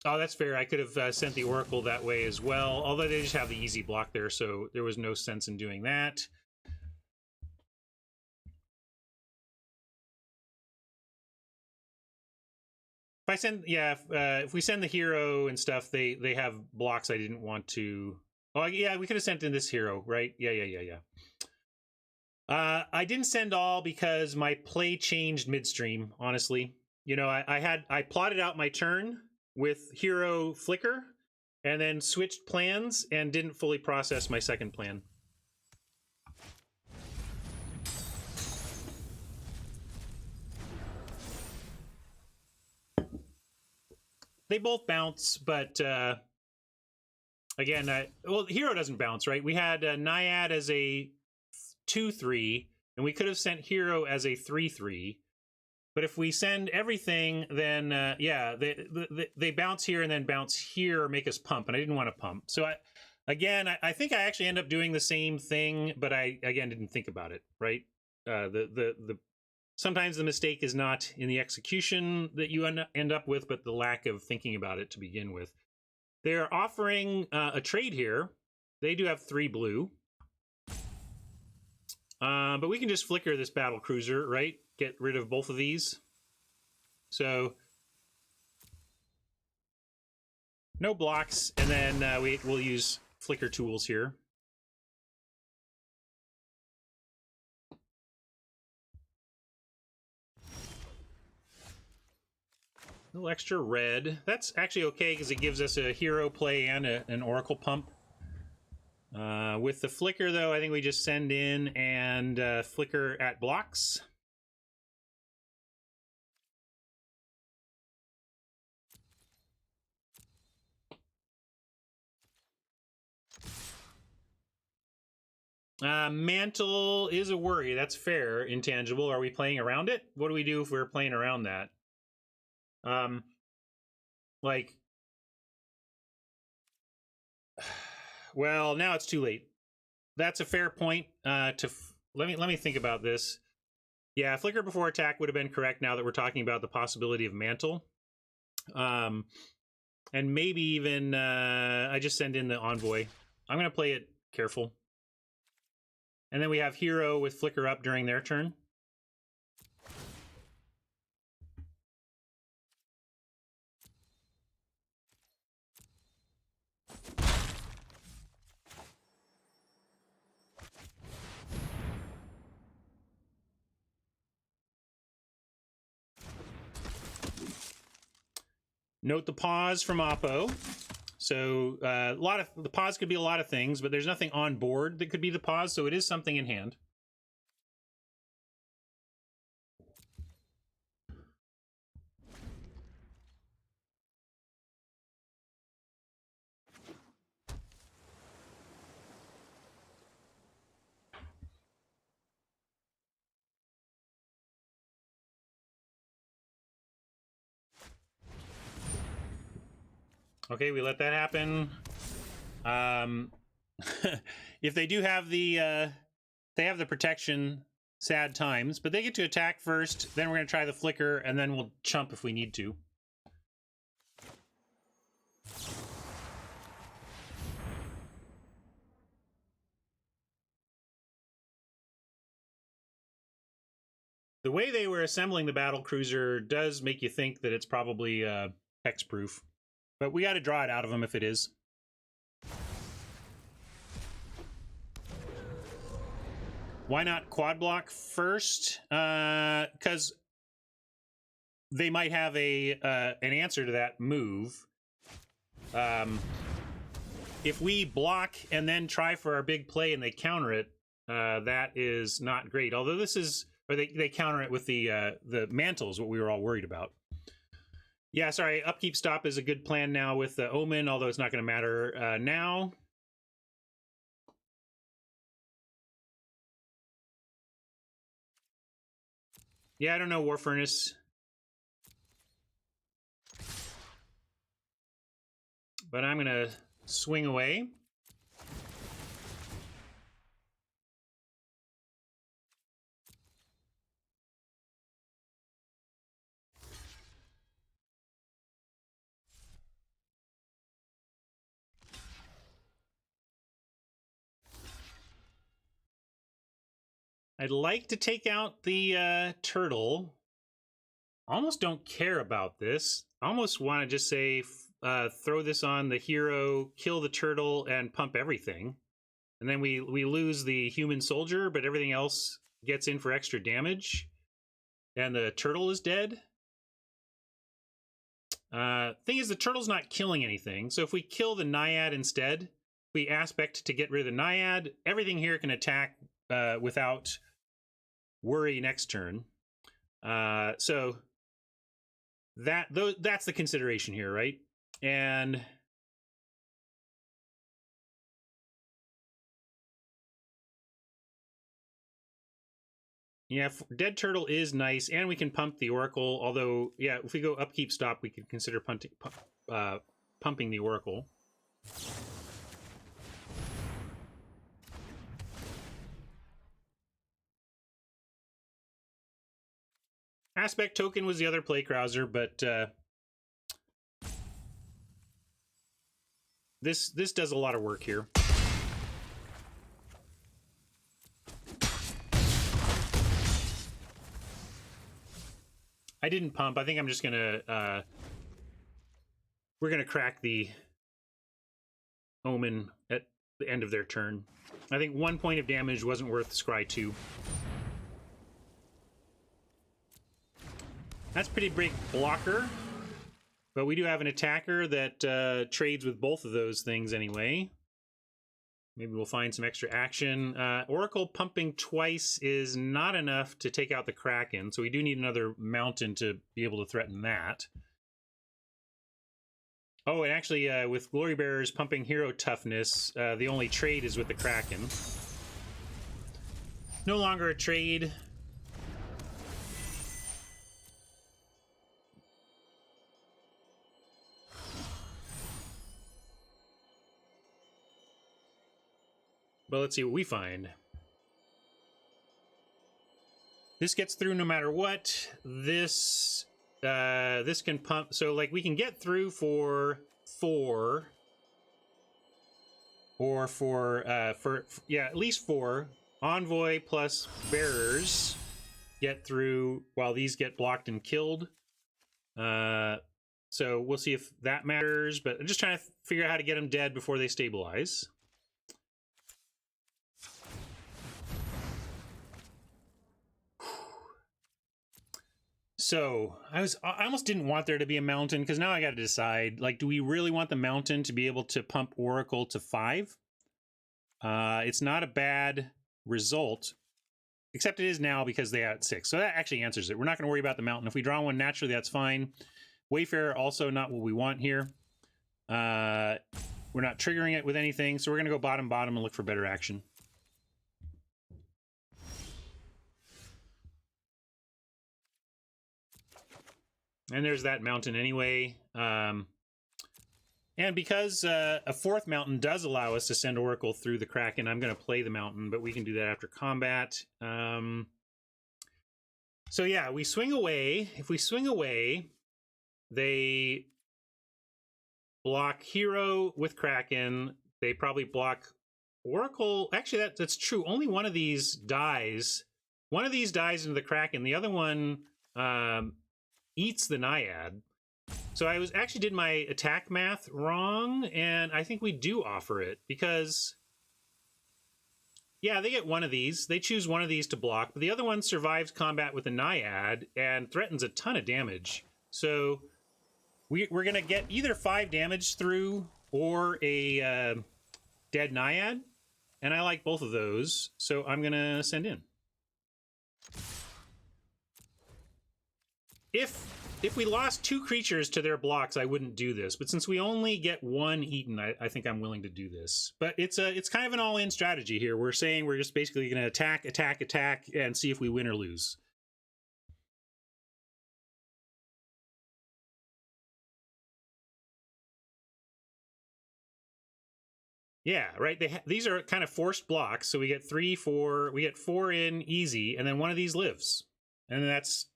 Oh, that's fair. I could have sent the Oracle that way as well, although they just have the easy block there, so there was no sense in doing that. I send, yeah, if we send the hero and stuff, they have blocks I didn't want to. Oh yeah, we could have sent in this hero, right? Yeah. I didn't send all because my play changed midstream. Honestly, you know, I plotted out my turn with hero flicker, and then switched plans and didn't fully process my second plan. They both bounce, but again, well, hero doesn't bounce, right? We had Naiad as a 2/3, and we could have sent hero as a 3/3. But if we send everything, then yeah, they bounce here and then bounce here, or make us pump, and I didn't want to pump. So I think I actually end up doing the same thing, but I again didn't think about it, right? Sometimes the mistake is not in the execution that you end up with, but the lack of thinking about it to begin with. They're offering a trade here. They do have 3 blue. But we can just flicker this battle cruiser, right? Get rid of both of these. So no blocks, and then we'll use flicker tools here. A little extra red. That's actually okay because it gives us a hero play and an oracle pump. With the flicker, though, I think we just send in and flicker at blocks. Mantle is a worry. That's fair. Intangible. Are we playing around it? What do we do if we're playing around that? Like, well, now it's too late. That's a fair point. Let me think about this. Yeah, flicker before attack would have been correct. Now that we're talking about the possibility of mantle, and maybe even I just send in the envoy. I'm gonna play it careful, and then we have hero with flicker up during their turn. Note the pause from Oppo. So the pause could be a lot of things, but there's nothing on board that could be the pause, so it is something in hand. Okay, we let that happen. If they do have the protection, sad times, but they get to attack first, then we're going to try the flicker, and then we'll chump if we need to. The way they were assembling the battle cruiser does make you think that it's probably hex-proof. But we got to draw it out of them if it is. Why not quad block first? Because they might have an answer to that move. If we block and then try for our big play and they counter it, that is not great. Although this is, or they counter it with the mantles, what we were all worried about. Yeah, sorry, upkeep stop is a good plan now with the Omen, although it's not going to matter now. Yeah, I don't know, War Furnace. But I'm going to swing away. I'd like to take out the turtle. Almost don't care about this. almost want to just say throw this on the hero, kill the turtle, and pump everything. And then we lose the human soldier, but everything else gets in for extra damage. And the turtle is dead. Thing is, the turtle's not killing anything. So if we kill the naiad instead, we aspect to get rid of the naiad, everything here can attack without worry next turn. So that's the consideration here, right? And yeah, dead turtle is nice, and we can pump the oracle. Although, yeah, if we go upkeep stop, we could consider pumping the oracle. Aspect token was the other play Krauser, but this does a lot of work here. I didn't pump. I think I'm just gonna we're gonna crack the Omen at the end of their turn. I think 1 point of damage wasn't worth Scry 2. That's pretty big blocker, but we do have an attacker that trades with both of those things anyway. Maybe we'll find some extra action. Oracle pumping twice is not enough to take out the Kraken, so we do need another mountain to be able to threaten that. Oh, and actually, with Glory Bearers pumping hero toughness, the only trade is with the Kraken. No longer a trade. But let's see what we find. This gets through no matter what. This can pump. So like we can get through for 4, or for yeah, at least 4. Envoy plus bearers get through while these get blocked and killed. So we'll see if that matters. But I'm just trying to figure out how to get them dead before they stabilize. So I almost didn't want there to be a mountain, because now I got to decide, like, do we really want the mountain to be able to pump Oracle to 5? It's not a bad result, except it is now because they had 6. So that actually answers it. We're not going to worry about the mountain. If we draw one naturally, that's fine. Wayfarer also not what we want here. We're not triggering it with anything, so we're going to go bottom and look for better action. And there's that mountain anyway. And because a 4th mountain does allow us to send Oracle through the Kraken, I'm going to play the mountain, but we can do that after combat. So yeah, we swing away. If we swing away, they block hero with Kraken. They probably block Oracle. Actually, that's true. Only one of these dies. One of these dies into the Kraken. The other one eats the Naiad. So I actually did my attack math wrong, and I think we do offer it, because yeah, they get one of these. They choose one of these to block, but the other one survives combat with a Naiad and threatens a ton of damage. So we're going to get either 5 damage through or a dead Naiad, and I like both of those, so I'm going to send in. If we lost 2 creatures to their blocks, I wouldn't do this. But since we only get 1 eaten, I think I'm willing to do this. But it's kind of an all-in strategy here. We're saying we're just basically going to attack, and see if we win or lose. Yeah, right. These are kind of forced blocks, so we get 3, 4. We get 4 in easy, and then one of these lives, and that's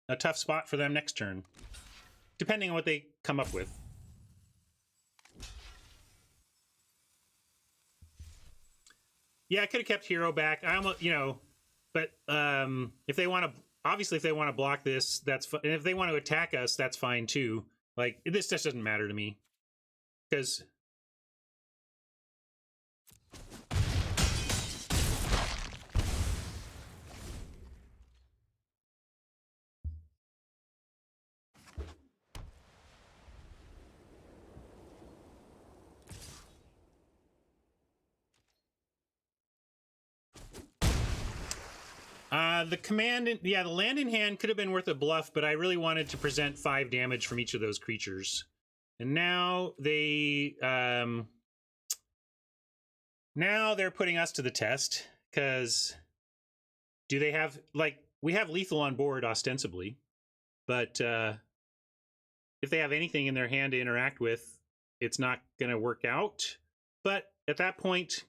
a tough spot for them next turn, depending on what they come up with. Yeah, I could have kept hero back. I almost, but if they want to obviously, if they want to block this, that's fine. And if they want to attack us, that's fine too. Like, this just doesn't matter to me. Because... the command, the land in hand could have been worth a bluff, but I really wanted to present 5 damage from each of those creatures. And now they, now they're putting us to the test, because do they have, like, we have lethal on board ostensibly, but if they have anything in their hand to interact with, it's not going to work out. But at that point,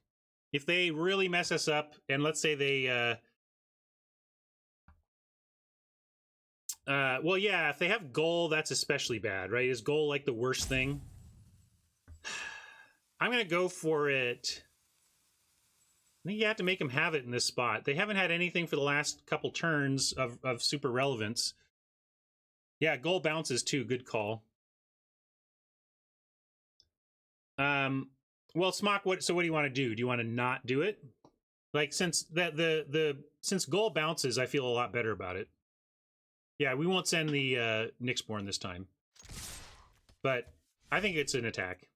if they really mess us up, and let's say they, well, yeah, if they have Goal, that's especially bad, right? Is Goal like the worst thing? I'm going to go for it. I think you have to make them have it in this spot. They haven't had anything for the last couple turns of super relevance. Yeah, Goal bounces too. Good call. Well, Smock, what do you want to do? Do you want to not do it? Like, since since Goal bounces, I feel a lot better about it. Yeah, we won't send the Nyxborn this time. But I think it's an attack.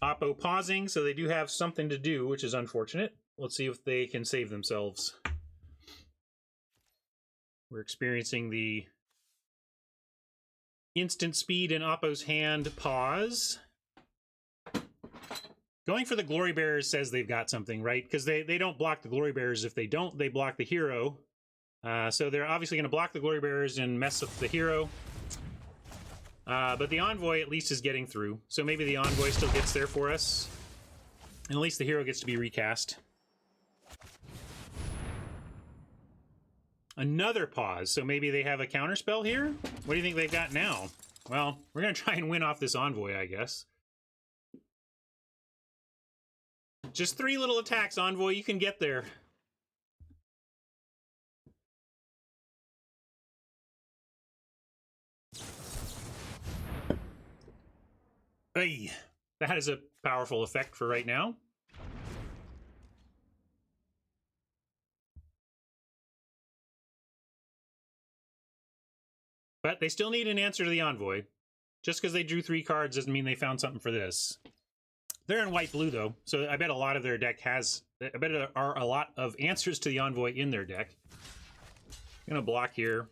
Oppo pausing, so they do have something to do, which is unfortunate. Let's see if they can save themselves. We're experiencing the instant speed in Oppo's hand pause. Going for the Glory Bearers says they've got something, right? Because they don't block the Glory Bearers. If they don't, they block the hero. So they're obviously going to block the Glory Bearers and mess up the hero. But the Envoy at least is getting through. So maybe the Envoy still gets there for us. And at least the hero gets to be recast. Another pause. So maybe they have a counterspell here? What do you think they've got now? Well, we're going to try and win off this Envoy, I guess. Just 3 little attacks, Envoy. You can get there. Hey, that is a powerful effect for right now. But they still need an answer to the Envoy. Just because they drew 3 cards doesn't mean they found something for this. They're in white-blue, though, so I bet a lot of their deck has... I bet there are a lot of answers to the Envoy in their deck. I'm going to block here.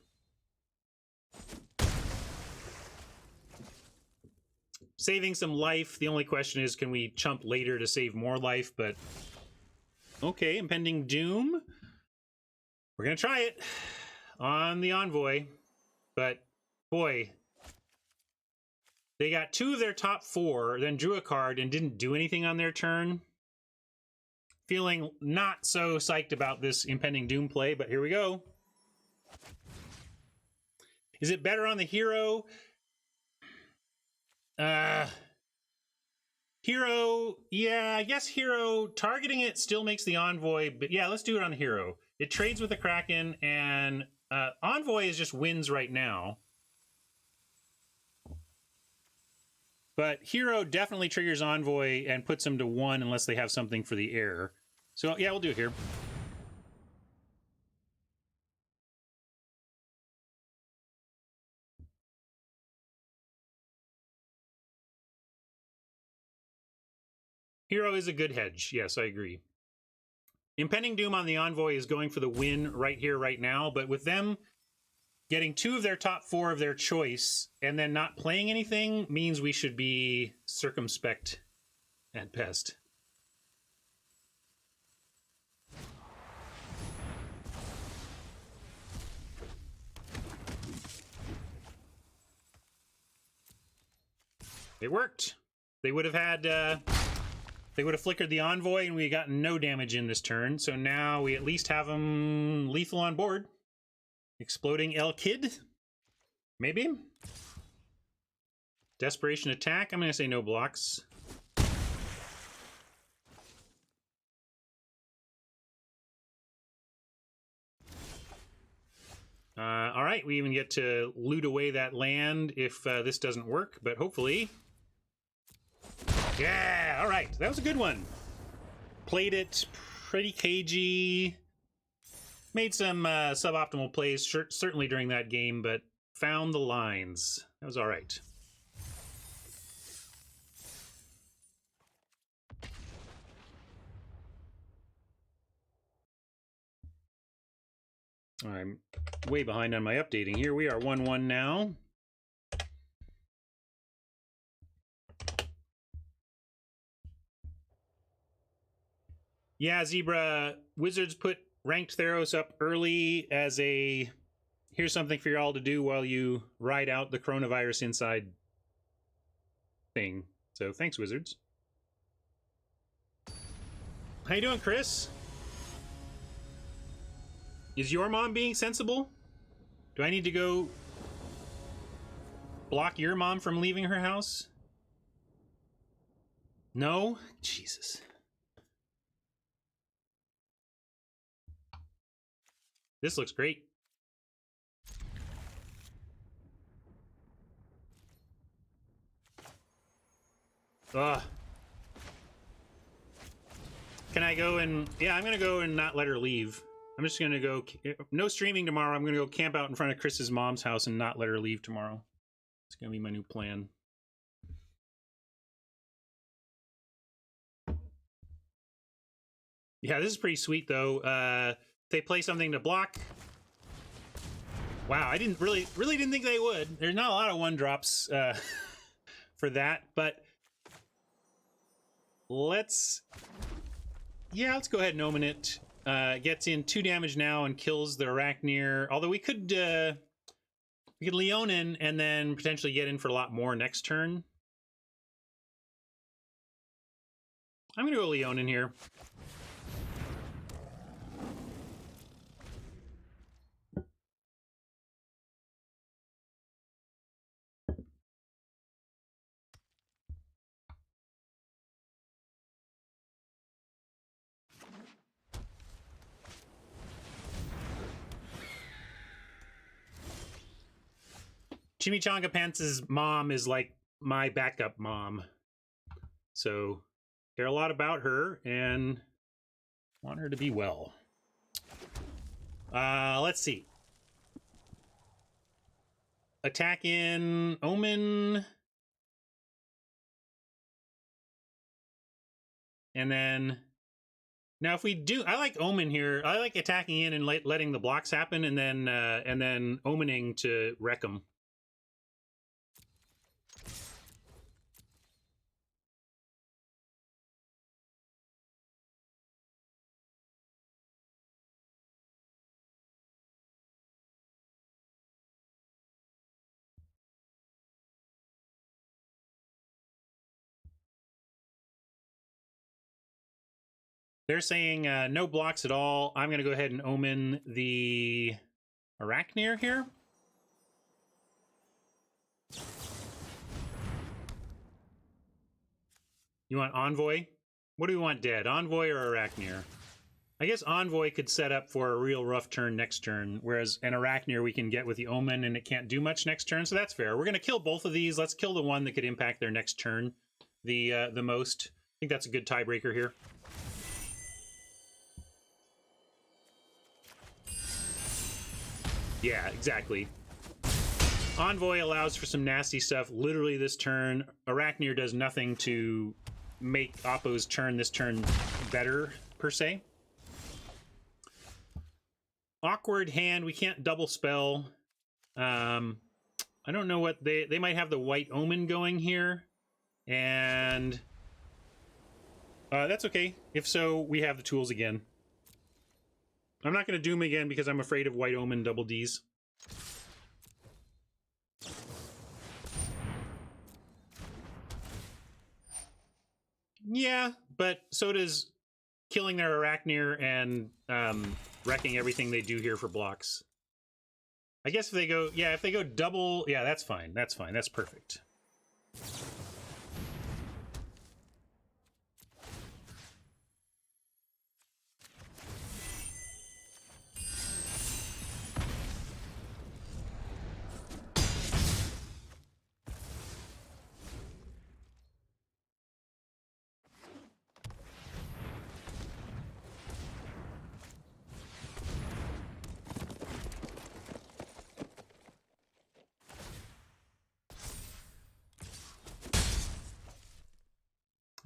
Saving some life. The only question is, can we chump later to save more life? But okay, Impending Doom. We're going to try it on the Envoy. But, boy... They got 2 of their top 4, then drew a card and didn't do anything on their turn. Feeling not so psyched about this Impending Doom play, but here we go. Is it better on the hero? Hero, yeah, I guess hero. Targeting it still makes the Envoy, but yeah, let's do it on the hero. It trades with the Kraken, and Envoy is just wins right now. But hero definitely triggers Envoy and puts him to 1 unless they have something for the air. So yeah, we'll do it here. Hero is a good hedge. Yes, I agree. Impending Doom on the Envoy is going for the win right here, right now. But with them getting 2 of their top 4 of their choice and then not playing anything means we should be circumspect at best. It worked. They would have had... they would have flickered the Envoy and we got no damage in this turn. So now we at least have them lethal on board. Exploding El Kid? Maybe? Desperation Attack? I'm going to say no blocks. All right, we even get to loot away that land if this doesn't work, but hopefully... Yeah, all right, that was a good one. Played it pretty cagey. Made some suboptimal plays, certainly during that game, but found the lines. That was all right. I'm way behind on my updating here. We are 1-1 now. Yeah, Zebra, Wizards put ranked Theros up early as a here's something for y'all to do while you ride out the coronavirus inside thing. So thanks, Wizards. How you doing, Chris? Is your mom being sensible? Do I need to go block your mom from leaving her house? No? Jesus. This looks great. Ugh. Can I go and... Yeah, I'm going to go and not let her leave. I'm just going to go... No streaming tomorrow. I'm going to go camp out in front of Chris's mom's house and not let her leave tomorrow. It's going to be my new plan. Yeah, this is pretty sweet, though. They play something to block. Wow, I didn't really didn't think they would. There's not a lot of one-drops for that, but let's go ahead and omen it. Gets in 2 damage now and kills the Arachneer. Although we could Leonin and then potentially get in for a lot more next turn. I'm gonna go Leonin here. Chimichanga Pants' mom is like my backup mom. So care a lot about her and want her to be well. Let's see. Attack in Omen. And then now if we do, I like Omen here. I like attacking in and letting the blocks happen and then omening to wreck them. They're saying no blocks at all. I'm going to go ahead and omen the Arachneer here. You want Envoy? What do we want dead? Envoy or Arachneer? I guess Envoy could set up for a real rough turn next turn, whereas an Arachneer we can get with the Omen and it can't do much next turn, so that's fair. We're going to kill both of these. Let's kill the one that could impact their next turn the most. I think that's a good tiebreaker here. Yeah, exactly. Envoy allows for some nasty stuff literally this turn. Arachneer does nothing to make Oppo's turn this turn better, per se. Awkward hand. We can't double spell. I don't know what they might have the White Omen going here. And that's okay. If so, we have the tools again. I'm not going to Doom again because I'm afraid of White Omen double Ds. Yeah, but so does killing their Arachneer and wrecking everything they do here for blocks. I guess if they go, yeah, if they go double, yeah, that's fine. That's fine. That's perfect.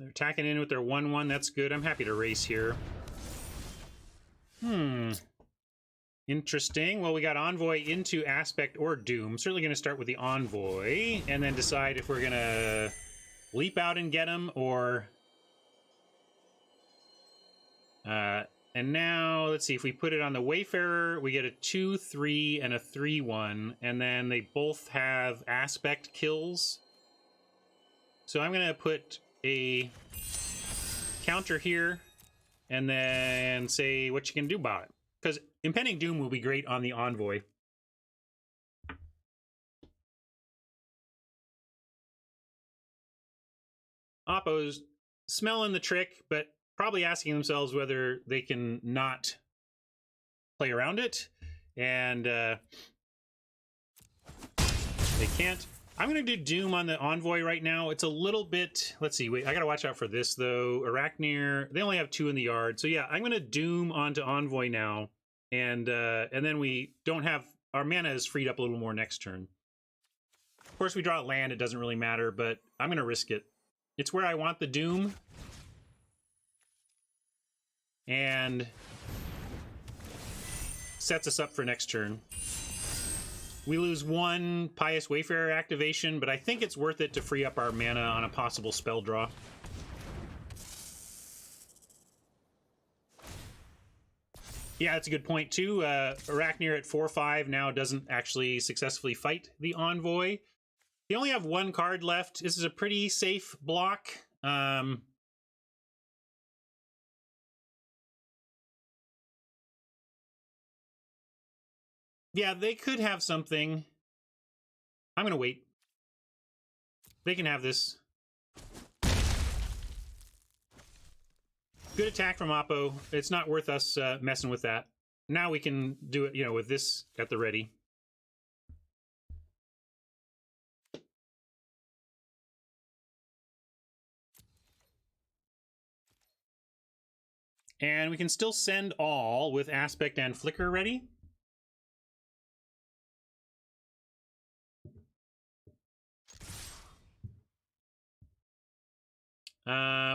They're attacking in with their 1/1. That's good. I'm happy to race here. Interesting. Well, we got Envoy into Aspect or Doom. Certainly going to start with the Envoy and then decide if we're going to leap out and get him or... and now, let's see, if we put it on the Wayfarer, we get a 2/3 and a 3/1, and then they both have Aspect kills. So I'm going to put a counter here and then say what you can do about it. Because Impending Doom will be great on the Envoy. Oppo's smelling the trick, but probably asking themselves whether they can not play around it. And they can't. I'm going to do Doom on the Envoy right now. It's a little bit... Let's see. Wait, I got to watch out for this, though. Arachnir, they only have 2 in the yard. So, yeah, I'm going to Doom onto Envoy now. And then we don't have... Our mana is freed up a little more next turn. Of course, we draw a land. It doesn't really matter, but I'm going to risk it. It's where I want the Doom. And sets us up for next turn. We lose 1 Pious Wayfarer activation, but I think it's worth it to free up our mana on a possible spell draw. Yeah, that's a good point, too. Arachnir at 4/5 now doesn't actually successfully fight the Envoy. They only have 1 card left. This is a pretty safe block. Yeah, they could have something. I'm going to wait. They can have this. Good attack from Oppo. It's not worth us messing with that. Now we can do it, you know, with this at the ready. And we can still send all with Aspect and Flicker ready.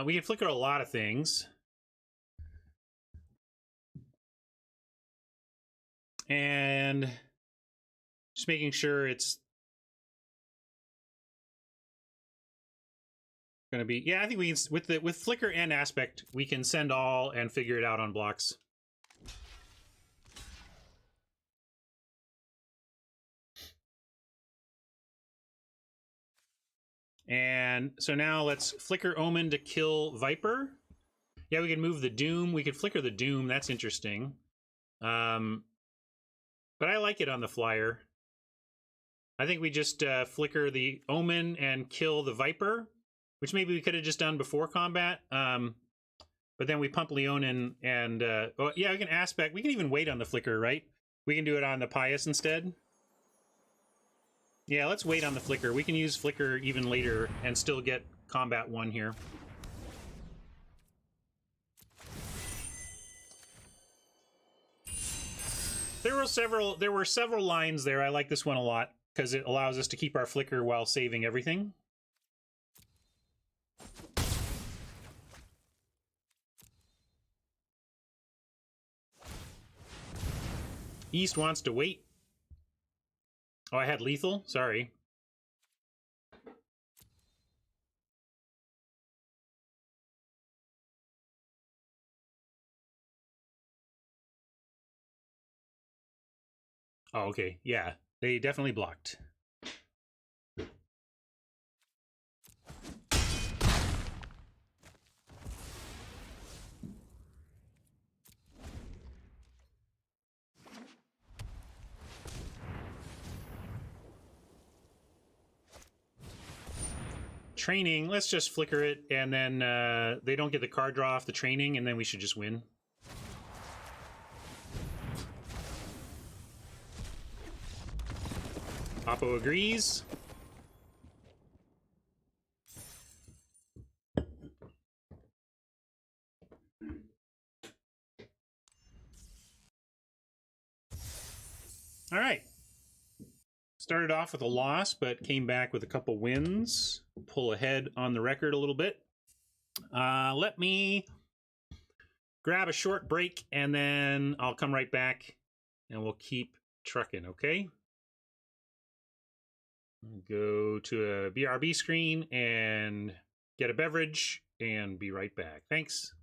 We can Flicker a lot of things. And just making sure it's going to be... Yeah, I think we can... With Flicker and Aspect, we can send all and figure it out on blocks. And so now let's Flicker Omen to kill Viper. Yeah, we can move the Doom. We could Flicker the Doom. That's interesting. But I like it on the flyer. I think we just Flicker the Omen and kill the Viper, which maybe we could have just done before combat. But then we pump Leonin and... oh, yeah, we can Aspect. We can even wait on the Flicker, right? We can do it on the Pious instead. Yeah, let's wait on the Flicker. We can use Flicker even later and still get combat 1 here. There were several lines there. I like this one a lot because it allows us to keep our Flicker while saving everything. East wants to wait. Oh, I had lethal? Sorry. Oh, okay. Yeah, they definitely blocked. Training, let's just Flicker it, and then they don't get the card draw off the training, and then we should just win. Oppo agrees. All right. Started off with a loss, but came back with a couple wins. Pull ahead on the record a little bit. Let me grab a short break, and then I'll come right back, and we'll keep trucking, okay? Go to a BRB screen and get a beverage, and be right back. Thanks.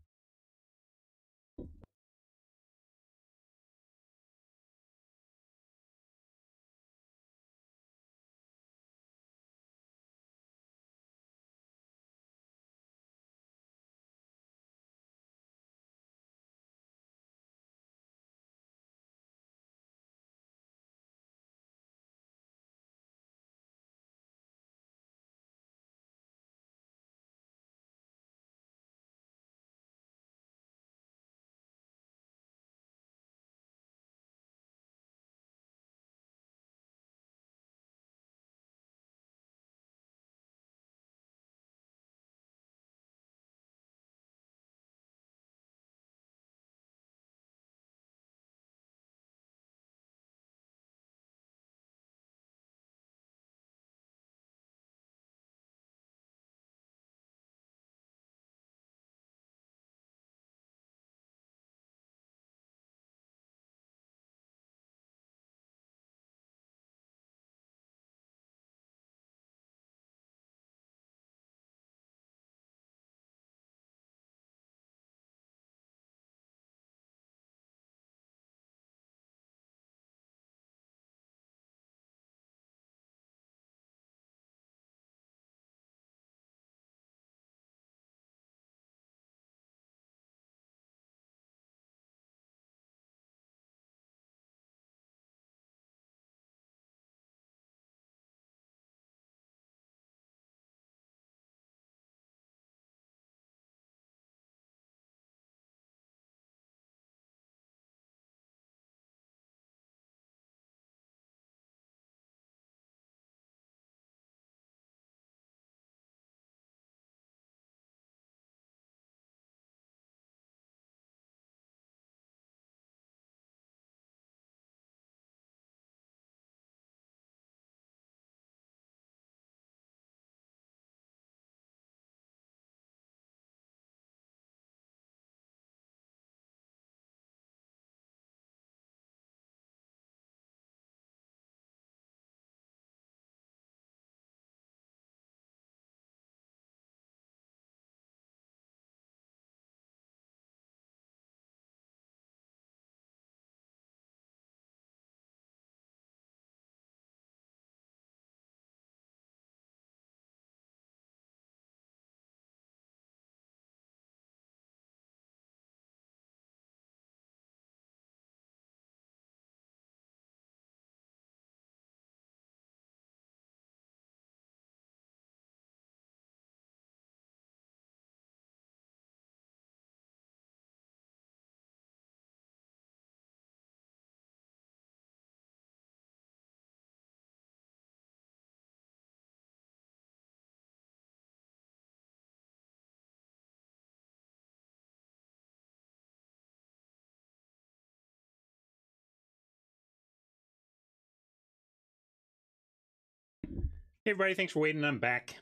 Hey, everybody, thanks for waiting. I'm back.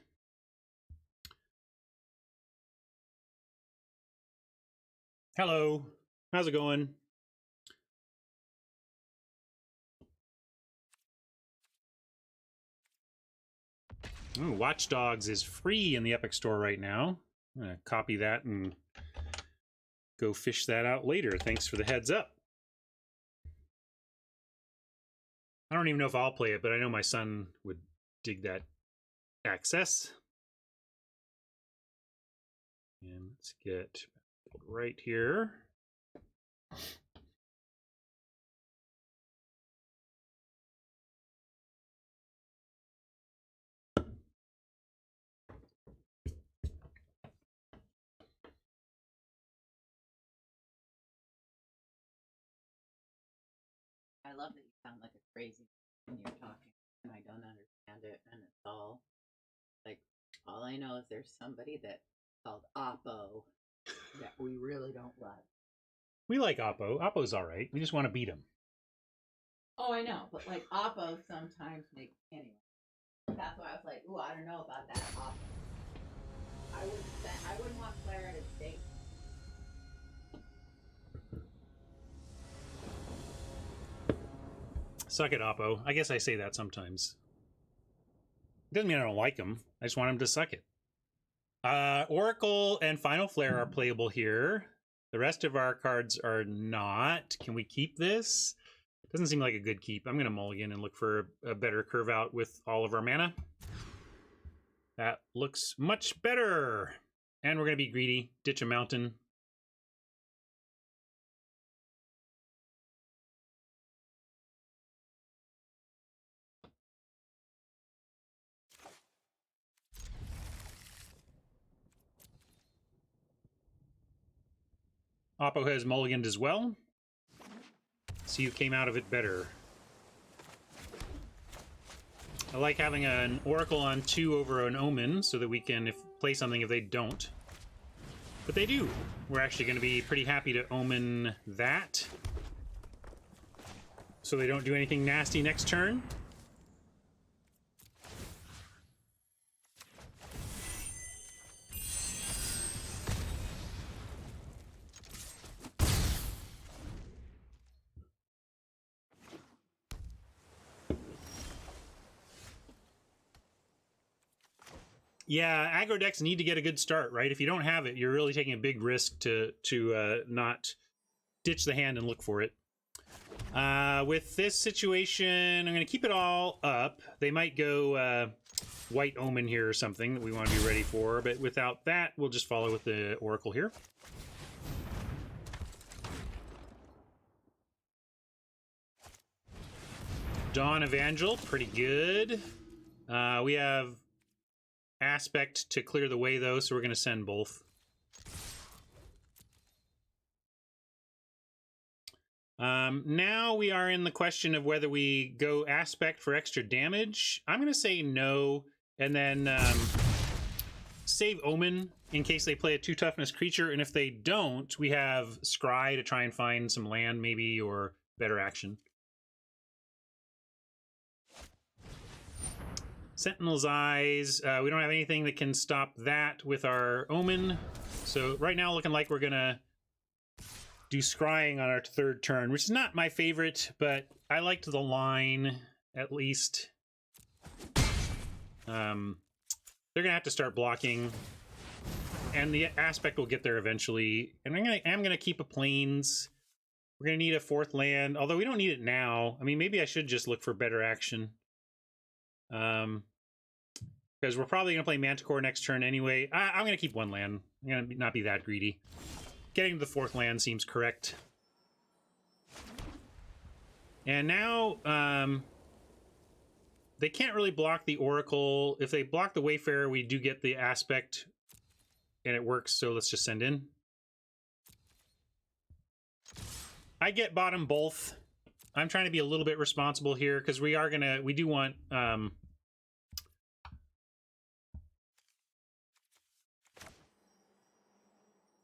Hello. How's it going? Ooh, Watch Dogs is free in the Epic Store right now. I'm going to copy that and go fish that out later. Thanks for the heads up. I don't even know if I'll play it, but I know my son would dig that access. And let's get right here. I love that you sound like a crazy when you're talking, and I don't understand it, and it's all like all I know is there's somebody that called Oppo that we really don't like. We like Oppo. Oppo's all right. We just want to beat him. Oh, I know, but like Oppo sometimes makes anyway. That's why I was like, ooh, I don't know about that Oppo. I I wouldn't want Claire at a state. Suck it, Oppo. I guess I say that sometimes. Doesn't mean I don't like him. I just want him to suck it. Oracle and Final Flare are playable here. The rest of our cards are not. Can we keep this? Doesn't seem like a good keep. I'm going to mulligan and look for a better curve out with all of our mana. That looks much better. And we're going to be greedy. Ditch a mountain. Oppo has mulliganed as well. So you came out of it better. I like having an Oracle on 2 over an Omen so that we can play something if they don't. But they do. We're actually going to be pretty happy to Omen that. So they don't do anything nasty next turn. Yeah, aggro decks need to get a good start, right? If you don't have it, you're really taking a big risk to not ditch the hand and look for it. With this situation, I'm going to keep it all up. They might go White Omen here or something that we want to be ready for, but without that, we'll just follow with the Oracle here. Dawn Evangel, pretty good. We have Aspect to clear the way, though, so we're going to send both. Now we are in the question of whether we go Aspect for extra damage. I'm going to say no, and then save Omen in case they play a 2 toughness creature, and if they don't, we have Scry to try and find some land, maybe, or better action. Sentinel's Eyes. We don't have anything that can stop that with our Omen. So right now looking like we're going to do Scrying on our 3rd turn, which is not my favorite, but I liked the line, at least. They're going to have to start blocking, and the Aspect will get there eventually. And I'm going to keep a Plains. We're going to need a 4th land, although we don't need it now. I mean, maybe I should just look for better action. Because we're probably going to play Manticore next turn anyway. I'm going to keep 1 land. I'm going to not be that greedy. Getting to the 4th land seems correct. And now, they can't really block the Oracle. If they block the Wayfarer, we do get the Aspect, and it works, so let's just send in. I get bottom both. I'm trying to be a little bit responsible here, because we do want...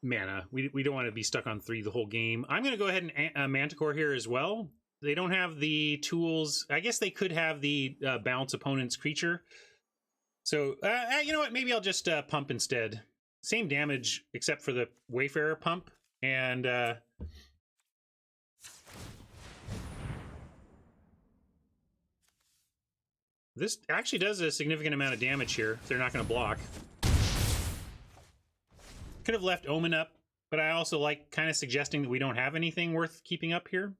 mana. We don't want to be stuck on 3 the whole game. I'm going to go ahead and Manticore here as well. They don't have the tools. I guess they could have the bounce opponent's creature. So, you know what? Maybe I'll just pump instead. Same damage, except for the Wayfarer pump. And this actually does a significant amount of damage here. If they're not going to block. Could have left Omen up, but I also like kind of suggesting that we don't have anything worth keeping up here.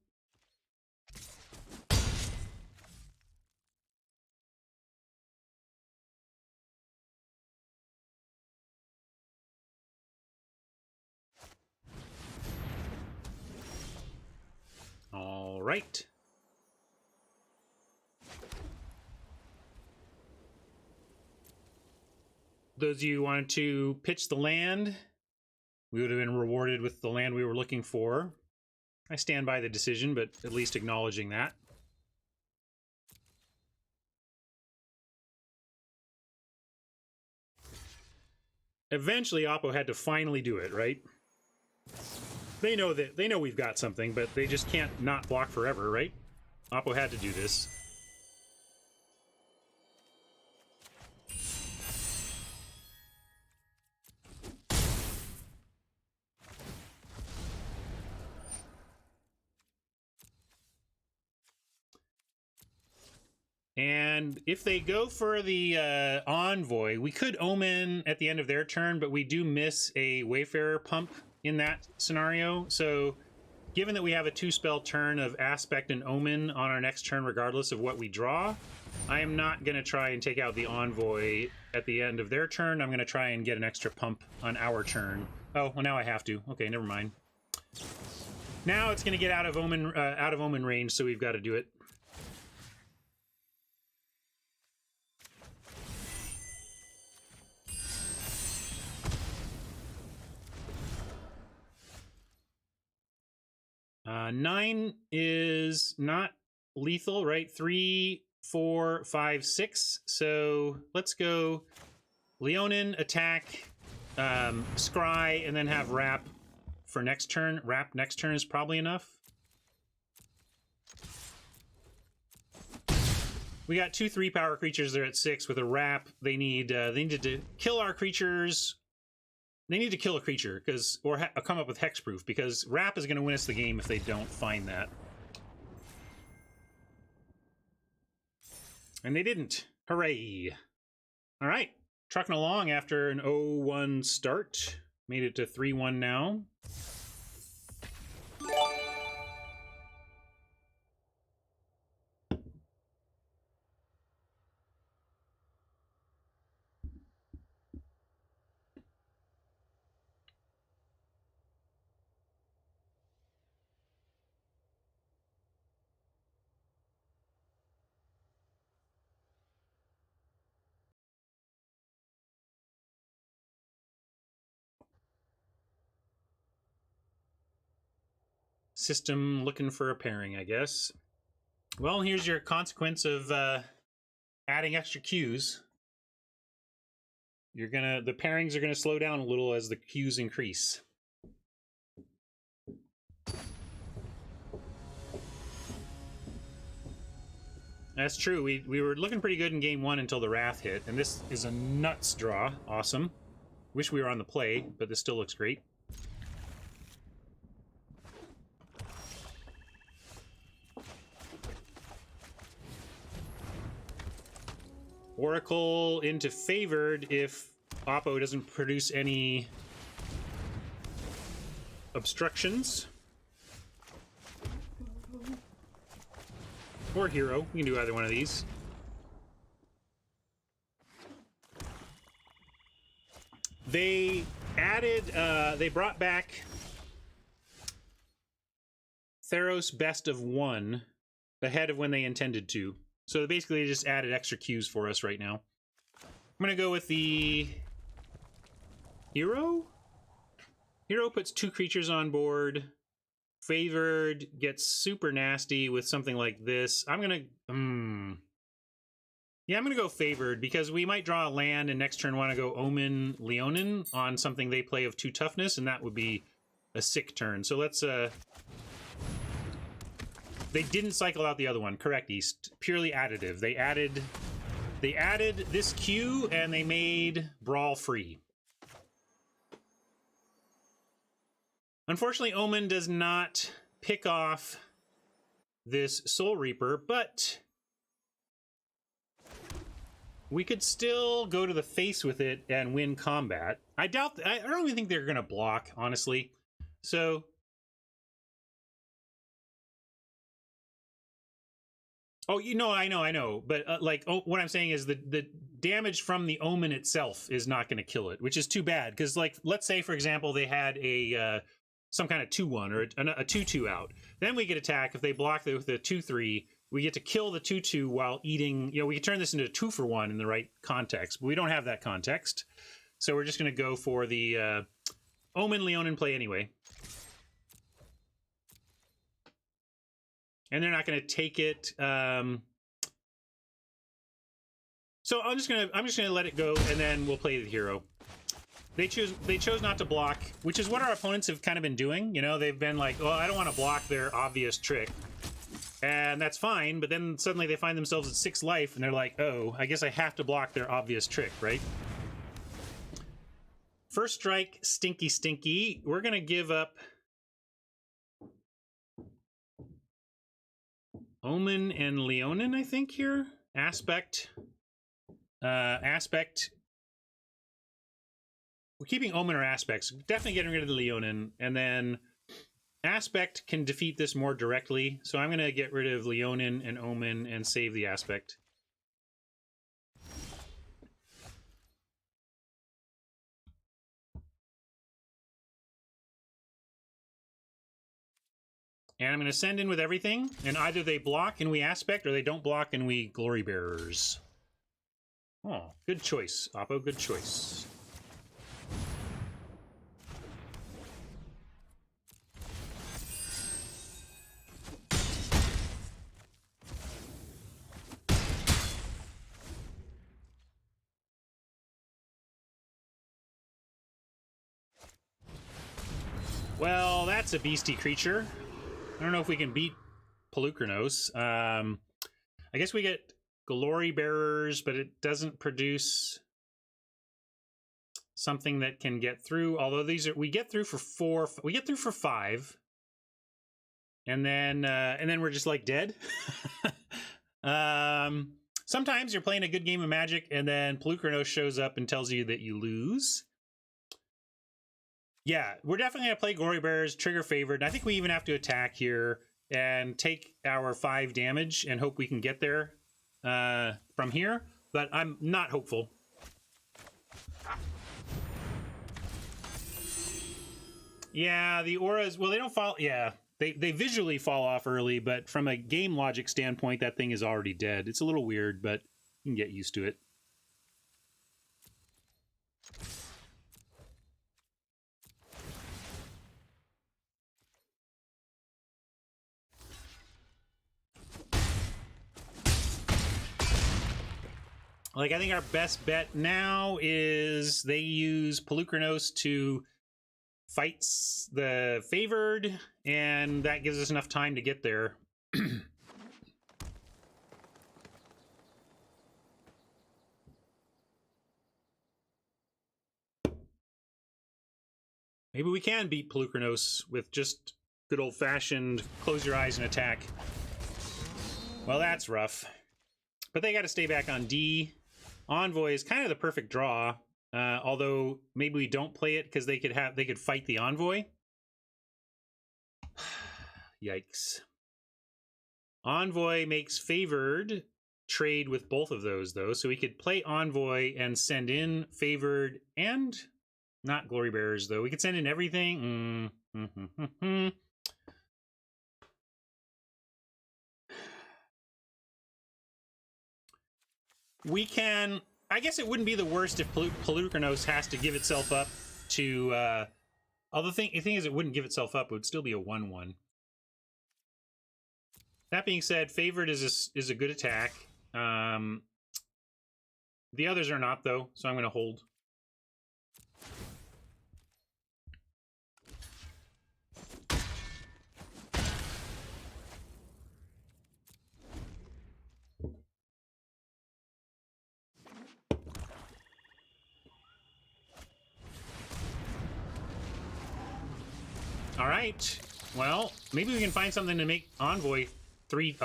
All right. Those of you who wanted to pitch the land, we would have been rewarded with the land we were looking for. I stand by the decision, but at least acknowledging that. Eventually, Oppo had to finally do it, right? They know we've got something, but they just can't not block forever, right? Oppo had to do this. And if they go for the Envoy, we could Omen at the end of their turn, but we do miss a Wayfarer pump in that scenario. So given that we have a 2-spell turn of Aspect and Omen on our next turn, regardless of what we draw, I am not going to try and take out the Envoy at the end of their turn. I'm going to try and get an extra pump on our turn. Oh, well, now I have to. Okay, never mind. Now it's going to get out of Omen range, so we've got to do it. Nine is not lethal, right? 3, 4, 5, 6. So let's go Leonin, attack, scry, and then have Wrap for next turn. Wrap next turn is probably enough. We got 2 3-power creatures. They're at 6 with a Wrap. They needed to kill our creatures. They need to kill a creature, or come up with hexproof, because Wrap is going to win us the game if they don't find that. And they didn't. Hooray. All right. Trucking along after an 0-1 start. Made it to 3-1 now. System looking for a pairing, I guess. Well, here's your consequence of adding extra queues. The pairings are gonna slow down a little as the queues increase. That's true. We were looking pretty good in game 1 until the Wrath hit, and this is a nuts draw. Awesome. Wish we were on the play, but this still looks great. Oracle into favored if Oppo doesn't produce any obstructions. Or hero. We can do either one of these. They added, they brought back Theros Best of 1 ahead of when they intended to. So basically they just added extra queues for us right now. I'm going to go with the hero. Hero puts 2 creatures on board. Favored gets super nasty with something like this. I'm going to... Yeah, I'm going to go favored because we might draw a land and next turn want to go Omen Leonin on something they play of 2 toughness, and that would be a sick turn. So let's... They didn't cycle out the other one. Correct, East. Purely additive. They added this queue and they made Brawl free. Unfortunately, Omen does not pick off this Soul Reaper, but we could still go to the face with it and win combat. I don't even think they're going to block, honestly. So... Oh, I know. But, what I'm saying is the damage from the Omen itself is not going to kill it, which is too bad. Because, let's say, for example, they had a some kind of 2-1 or a 2-2 out. Then we get attack. If they block with a 2-3, we get to kill the 2-2 while eating... we can turn this into a 2-for-1 in the right context. But we don't have that context. So we're just going to go for the Omen Leonin play anyway. And they're not going to take it. So I'm just gonna let it go, and then we'll play the hero. They chose not to block, which is what our opponents have kind of been doing. They've been like, well, I don't want to block their obvious trick, and that's fine. But then suddenly they find themselves at 6 life, and they're like, oh, I guess I have to block their obvious trick, right? First strike, stinky. We're gonna give up Omen and Leonin, I think, here, Aspect. Aspect. We're keeping Omen or Aspects. Definitely getting rid of the Leonin. And then Aspect can defeat this more directly. So I'm going to get rid of Leonin and Omen and save the Aspect. And I'm going to send in with everything. And either they block and we Aspect, or they don't block and we Glory Bearers. Oh, good choice, Oppo. Good choice. Well, that's a beastie creature. I don't know if we can beat Pelucranos. I guess we get Glory Bearers, but it doesn't produce something that can get through. Although these are, we get through for 4, we get through for 5, and then we're just like dead. Sometimes you're playing a good game of Magic, and then Pelucranos shows up and tells you that you lose. Yeah, we're definitely going to play Glory Bearers, trigger favored. I think we even have to attack here and take our 5 damage and hope we can get there from here. But I'm not hopeful. Yeah, the auras, well, they don't fall. Yeah, they visually fall off early, but from a game logic standpoint, that thing is already dead. It's a little weird, but you can get used to it. Like, I think our best bet now is they use Pelucranos to fight the favored, and that gives us enough time to get there. Maybe we can beat Pelucranos with just good old-fashioned close your eyes and attack. Well, that's rough. But they got to stay back on D. Envoy is kind of the perfect draw, although maybe we don't play it because they could fight the Envoy. Yikes. Envoy makes favored trade with both of those, though, so we could play Envoy and send in favored and not Glory Bearers, though. We could send in everything. We can... I guess it wouldn't be the worst if Pelucranos has to give itself up to... although the thing is, it wouldn't give itself up. It would still be a 1-1. That being said, favored is a good attack. The others are not, though, so I'm going to hold. All right. Well, maybe we can find something to make Envoy 3.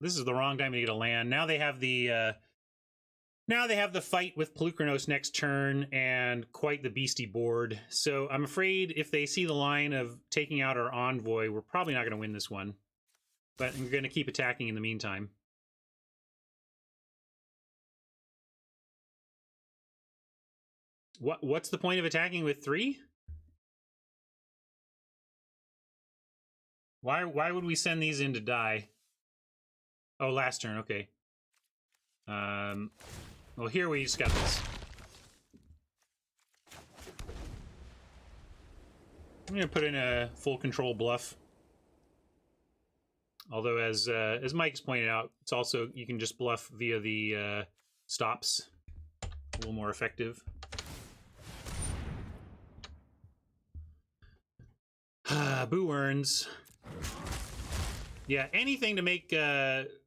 This is the wrong time to get a land. Now they have the fight with Pelucranos next turn and quite the beastie board. So I'm afraid if they see the line of taking out our Envoy, we're probably not going to win this one. But we're going to keep attacking in the meantime. What's the point of attacking with 3? Why would we send these in to die? Oh, last turn, okay. Well, here we just got this. I'm gonna put in a full control bluff. Although, as Mike's pointed out, it's also, you can just bluff via the stops. A little more effective. Boo earns. Yeah, anything to make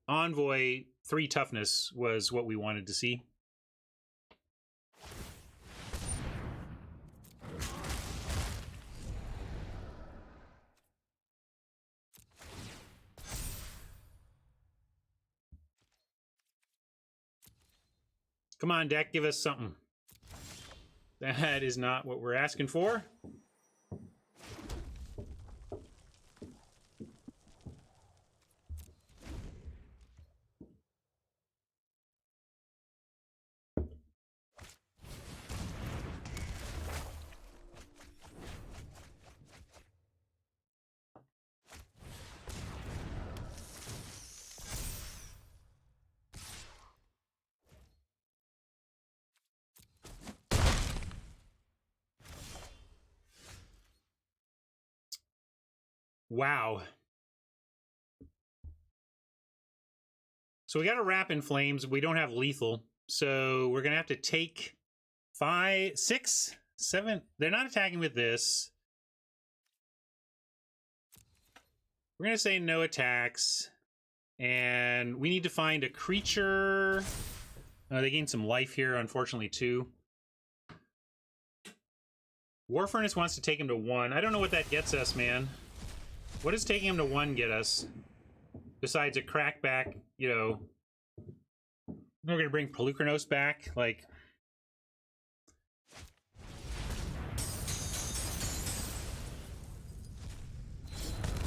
Envoy 3 toughness was what we wanted to see. Come on, deck, give us something. That is not what we're asking for. Wow. So we got a wrap in flames. We don't have lethal. So we're going to have to take 5, 6, 7. They're not attacking with this. We're going to say no attacks. And we need to find a creature. They gained some life here, unfortunately, too. War Furnace wants to take him to 1. I don't know what that gets us, man. What does taking him to 1 get us? Besides a crackback, you know. We're going to bring Pelucranos back. Like,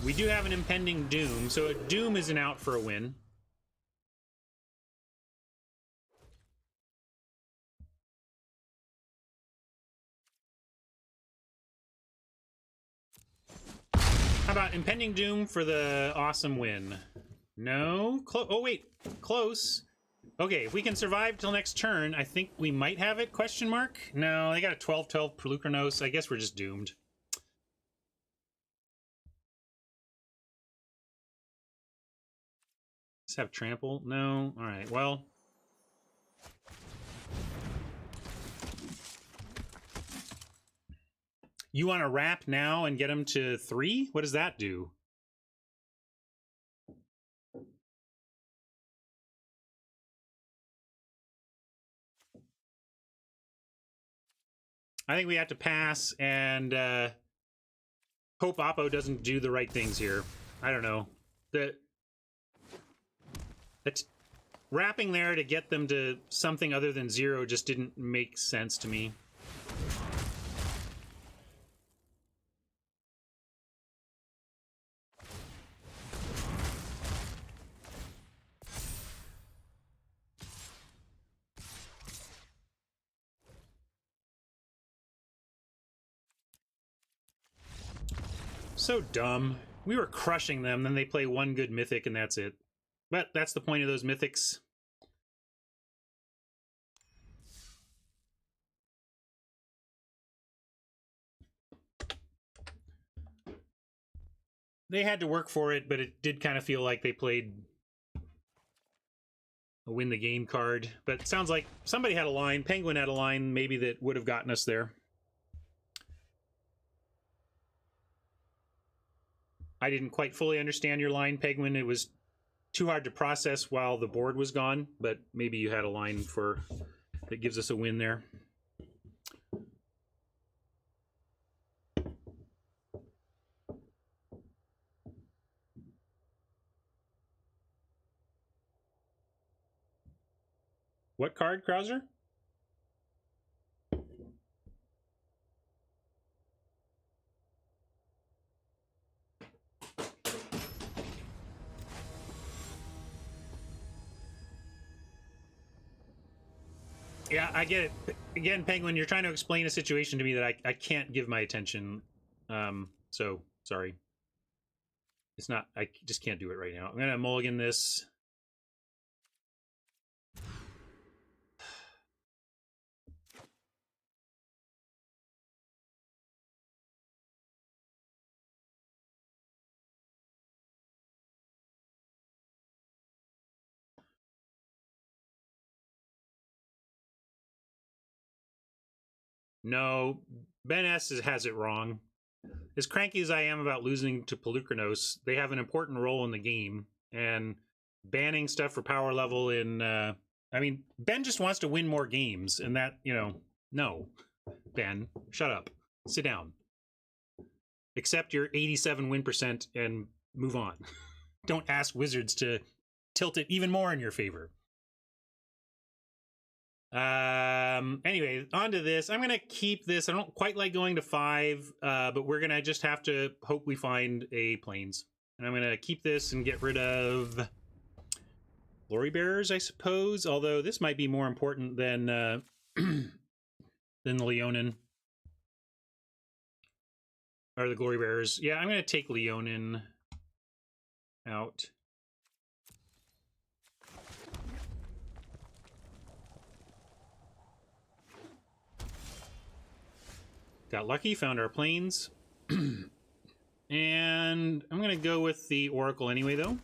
we do have an impending Doom, so a Doom isn't out for a win. How about impending Doom for the awesome win? No? Oh, wait. Close. Okay, if we can survive till next turn, I think we might have it, question mark? No, they got a 12-12 Pelucranos. I guess we're just doomed. Let's have trample. No? Alright, well. You want to wrap now and get him to 3? What does that do? I think we have to pass and hope Oppo doesn't do the right things here. I don't know. That's wrapping there to get them to something other than 0 just didn't make sense to me. So dumb. We were crushing them, then they play 1 good mythic and that's it. But that's the point of those mythics. They had to work for it, but it did kind of feel like they played a win the game card. But it sounds like somebody had a line. Penguin had a line maybe that would have gotten us there. I didn't quite fully understand your line, Penguin. It was too hard to process while the board was gone, but maybe you had a line for that gives us a win there. What card, Krauser? Yeah, I get it. Again, Penguin, you're trying to explain a situation to me that I can't give my attention. So, sorry. It's not, I just can't do it right now. I'm going to mulligan this. No, Ben S has it wrong. As cranky as I am about losing to Pelucranos, they have an important role in the game, and banning stuff for power level in, I mean, Ben just wants to win more games, and that, you know, no. Ben, shut up. Sit down. Accept your 87 win percent and move on. Don't ask Wizards to tilt it even more in your favor. Anyway, on to this. I'm gonna keep this. I don't quite like going to 5, but we're gonna just have to hope we find a plains. And I'm gonna keep this and get rid of glory bearers, I suppose. Although this might be more important than than the Leonin or the glory bearers. Yeah, I'm gonna take Leonin out. Got lucky, found our plains. And I'm going to go with the Oracle anyway, though.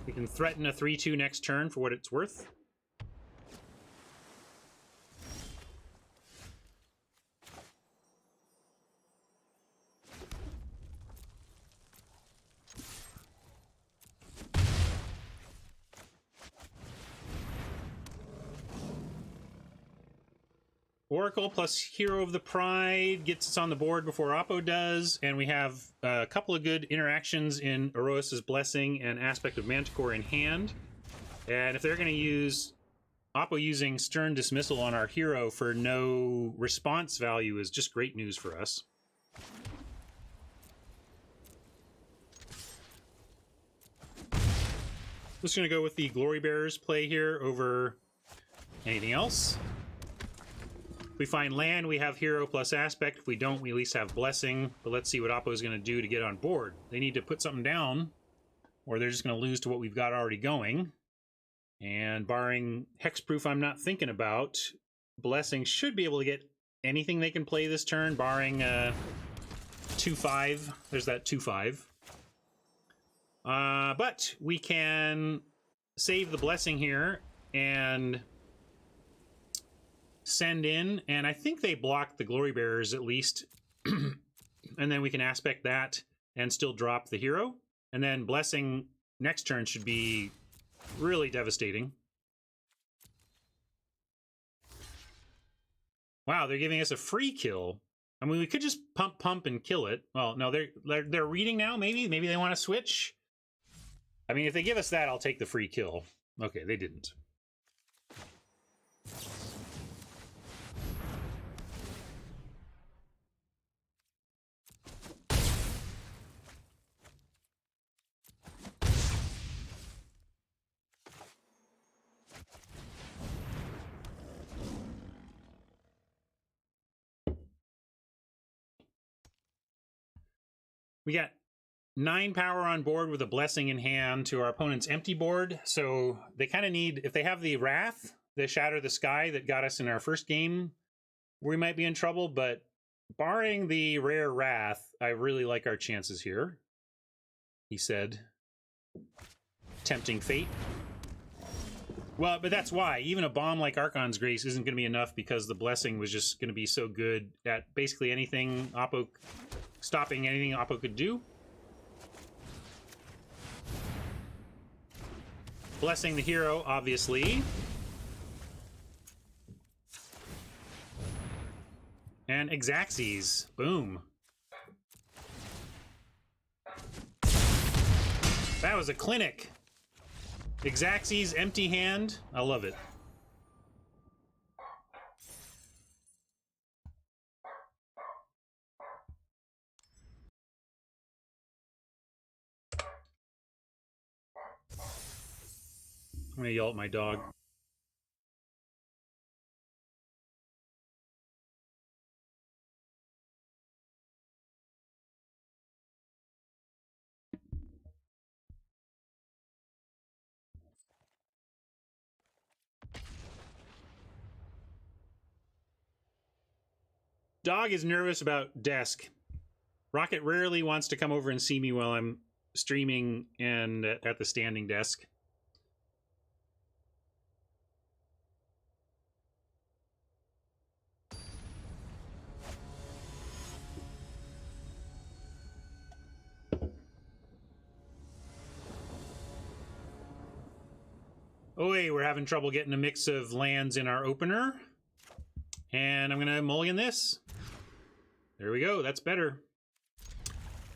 We can threaten a 3-2 next turn for what it's worth. Oracle plus Hero of the Pride gets us on the board before Oppo does, and we have a couple of good interactions in Erois's Blessing and Aspect of Manticore in hand. And if they're going to use Oppo using Stern Dismissal on our hero for no response value is just great news for us. Just going to go with the Glory Bearers play here over anything else. If we find land, we have Hero plus Aspect. If we don't, we at least have Blessing. But let's see what Oppo is going to do to get on board. They need to put something down, or they're just going to lose to what we've got already going. And barring Hexproof I'm not thinking about, Blessing should be able to get anything they can play this turn, barring 2-5. There's that 2-5. But we can save the Blessing here and send in, and I think they block the Glory Bearers at least. And then we can aspect that and still drop the hero. And then Blessing next turn should be really devastating. Wow, they're giving us a free kill. I mean, we could just pump and kill it. Well, no, they're reading now, maybe? Maybe they want to switch? I mean, if they give us that, I'll take the free kill. Okay, they didn't. We got 9 power on board with a Blessing in hand to our opponent's empty board. So they kind of need, if they have the Wrath, the Shatter the Sky that got us in our first game, we might be in trouble. But barring the rare Wrath, I really like our chances here, he said. Tempting fate. Well, but that's why. Even a bomb like Archon's Grace isn't going to be enough because the Blessing was just going to be so good at basically anything Oppo, stopping anything Oppo could do. Blessing the hero, obviously. And Exaxes. Boom. That was a clinic. Exaxes, empty hand. I love it. I'm gonna yell at my dog. Dog is nervous about desk. Rocket rarely wants to come over and see me while I'm streaming and at the standing desk. Oh, hey, we're having trouble getting a mix of lands in our opener. And I'm going to mulligan this. There we go. That's better.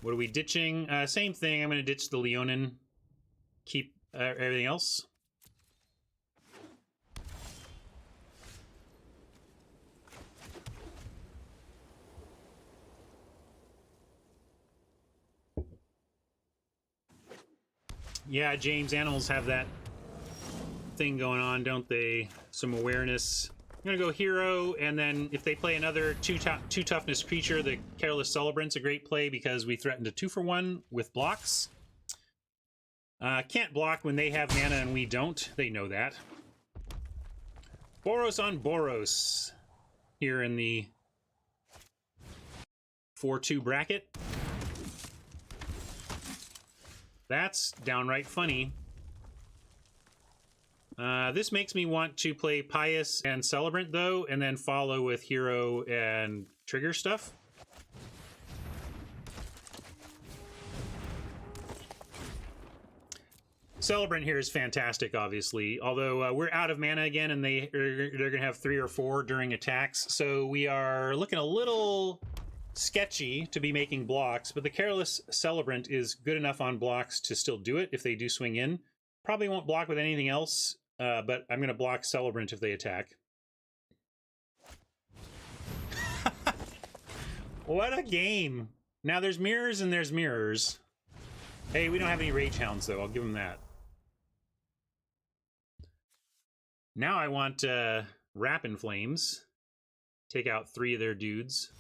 What are we ditching? Same thing. I'm going to ditch the Leonin. Keep everything else. Yeah, James, animals have that thing going on, don't they? Some awareness. I'm gonna go hero, and then if they play another two toughness creature, the Careless Celebrant's a great play because we threaten to 2-for-1 with blocks. Can't block when they have mana and we don't. They know that. Boros on Boros here in the 4-2 bracket. That's downright funny. This makes me want to play Pious and Celebrant, though, and then follow with Hero and Trigger stuff. Celebrant here is fantastic, obviously, although we're out of mana again, and they're going to have 3 or 4 during attacks, so we are looking a little sketchy to be making blocks, but the Careless Celebrant is good enough on blocks to still do it if they do swing in. Probably won't block with anything else, but I'm going to block Celebrant if they attack. What a game! Now there's mirrors and there's mirrors. Hey, we don't have any Rage Hounds, though. I'll give them that. Now I want Wrap in Flames. Take out 3 of their dudes.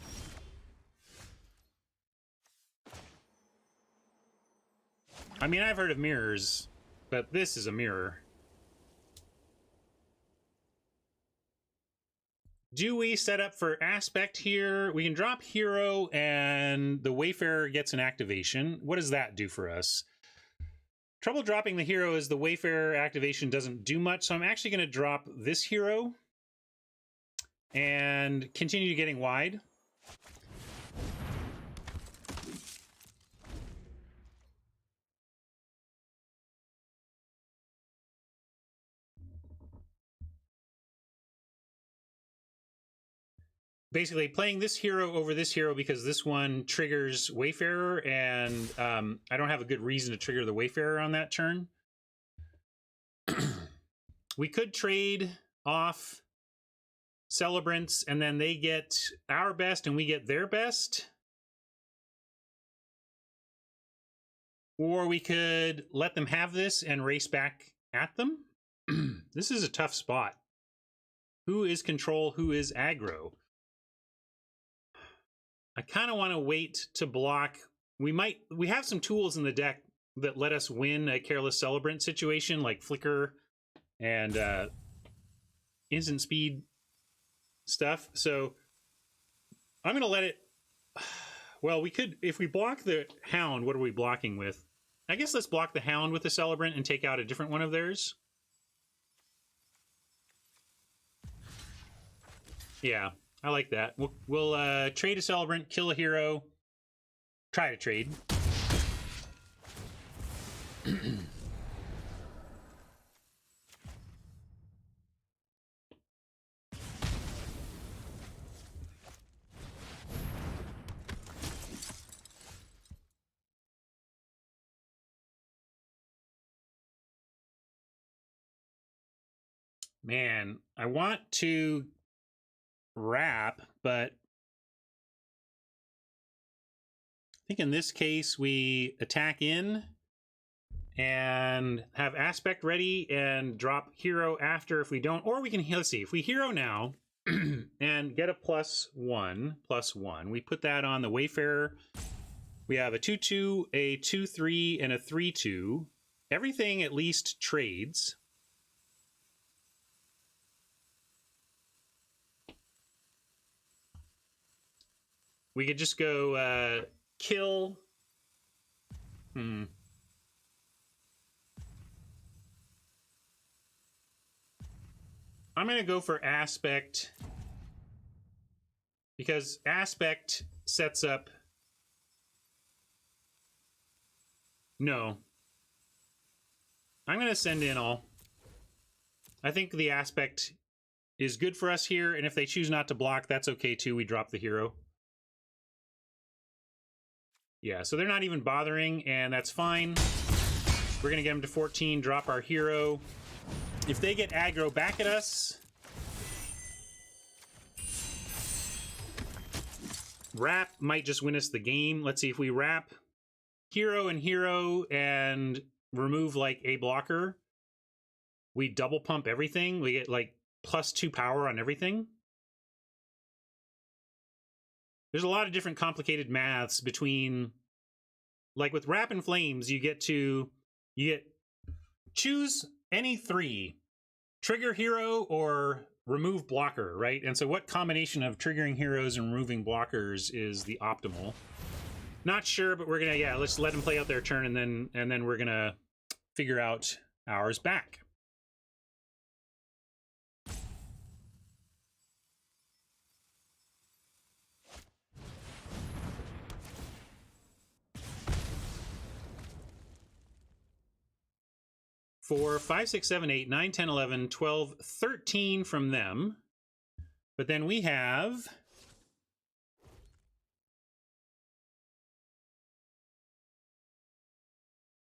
I mean, I've heard of mirrors, but this is a mirror. Do we set up for Aspect here? We can drop Hero and the Wayfarer gets an activation. What does that do for us? Trouble dropping the hero is the Wayfarer activation doesn't do much, so I'm actually going to drop this hero and continue getting wide. Basically playing this hero over this hero because this one triggers Wayfarer, and I don't have a good reason to trigger the Wayfarer on that turn. We could trade off Celebrants, and then they get our best and we get their best. Or we could let them have this and race back at them. This is a tough spot. Who is control? Who is aggro? I kind of want to wait to block. We have some tools in the deck that let us win a Careless Celebrant situation, like Flicker and instant speed stuff. So I'm going to let it. Well, we could, if we block the Hound, what are we blocking with? I guess let's block the Hound with the Celebrant and take out a different one of theirs. Yeah. I like that. We'll trade a Celebrant, kill a hero, try to trade. Man, I want to wrap, but I think in this case we attack in and have Aspect ready and drop hero after if we don't, or we can, let's see, if we hero now and get a +1/+1, we put that on the Wayfarer. We have a 2/2, a 2/3, and a 3/2. Everything at least trades. We could just go kill. I'm going to go for Aspect because Aspect sets up. No. I'm going to send in all. I think the Aspect is good for us here, and if they choose not to block, that's okay too. We drop the hero. Yeah, so they're not even bothering, and that's fine. We're going to get them to 14, drop our hero. If they get aggro back at us, wrap might just win us the game. Let's see if we wrap hero and remove like a blocker, we double pump everything. We get like +2 power on everything. There's a lot of different complicated maths between, like with Wrap and Flames, you get choose any 3, trigger hero or remove blocker, right? And so what combination of triggering heroes and removing blockers is the optimal? Not sure, but we're gonna, let's let them play out their turn, and then we're gonna figure out ours back. For 5, 6, 7, 8, 9, 10, 11, 12, 13 from them. But then we have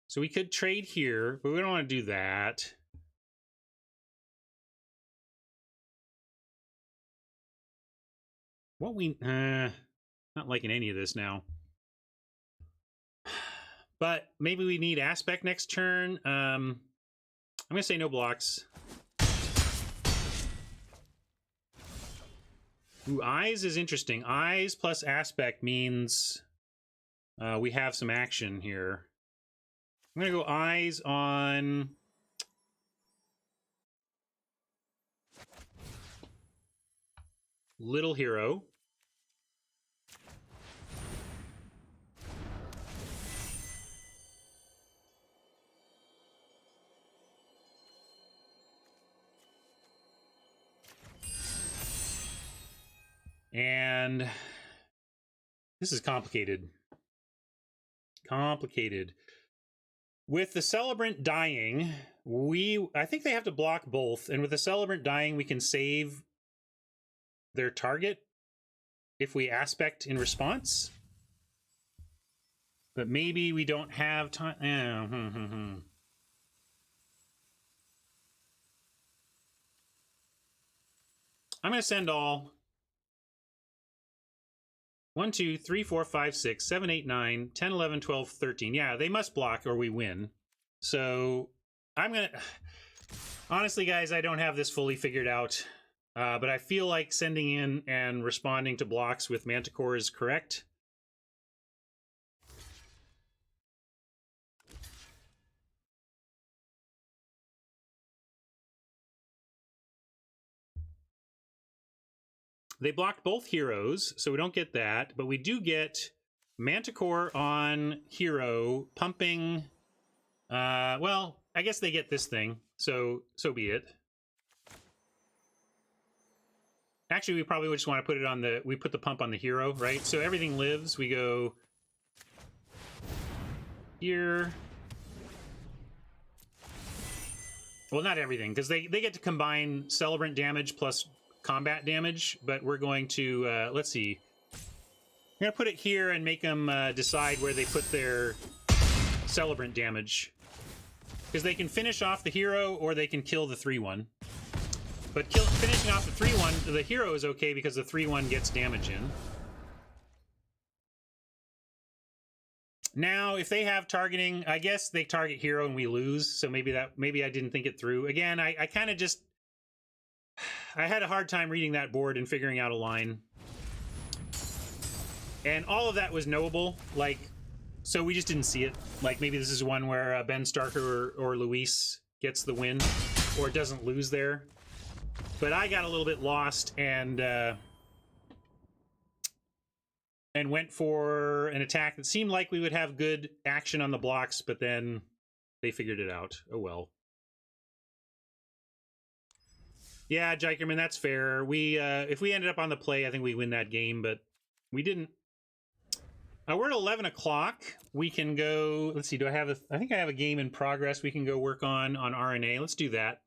so we could trade here, but we don't want to do that. What we not liking any of this now. But maybe we need aspect next turn. I'm gonna say no blocks. Ooh, eyes is interesting. Eyes plus aspect means we have some action here. I'm gonna go eyes on Little Hero. And this is complicated. With the Celebrant dying, I think they have to block both. And with the Celebrant dying, we can save their target if we aspect in response. But maybe we don't have time. I'm going to send all. 1, 2, 3, 4, 5, 6, 7, 8, 9, 10, 11, 12, 13. Yeah, they must block or we win. So I'm going to... Honestly, guys, I don't have this fully figured out. But I feel like sending in and responding to blocks with Manticore is correct. They blocked both heroes, so we don't get that, but we do get Manticore on hero pumping. Well, I guess they get this thing, so be it. Actually, we probably would just want to put it on we put the pump on the hero, right? So everything lives. We go here. Well, not everything, because they get to combine Celebrant damage plus combat damage, but we're going to, let's see. I'm going to put it here and make them decide where they put their Celebrant damage. Because they can finish off the hero or they can kill the 3-1. But finishing off the 3-1, the hero is okay because the 3-1 gets damage in. Now, if they have targeting, I guess they target hero and we lose. So maybe I didn't think it through. Again, I kind of just... I had a hard time reading that board and figuring out a line. And all of that was knowable. Like, so we just didn't see it. Like, maybe this is one where Ben Starker or Luis gets the win. Or doesn't lose there. But I got a little bit lost and went for an attack that seemed like we would have good action on the blocks, but then they figured it out. Oh well. Yeah, Jikerman, that's fair. We if we ended up on the play, I think we win that game, but we didn't. We're at 11 o'clock. We can go. Let's see. Do I have I think I have a game in progress. We can go work on RNA. Let's do that.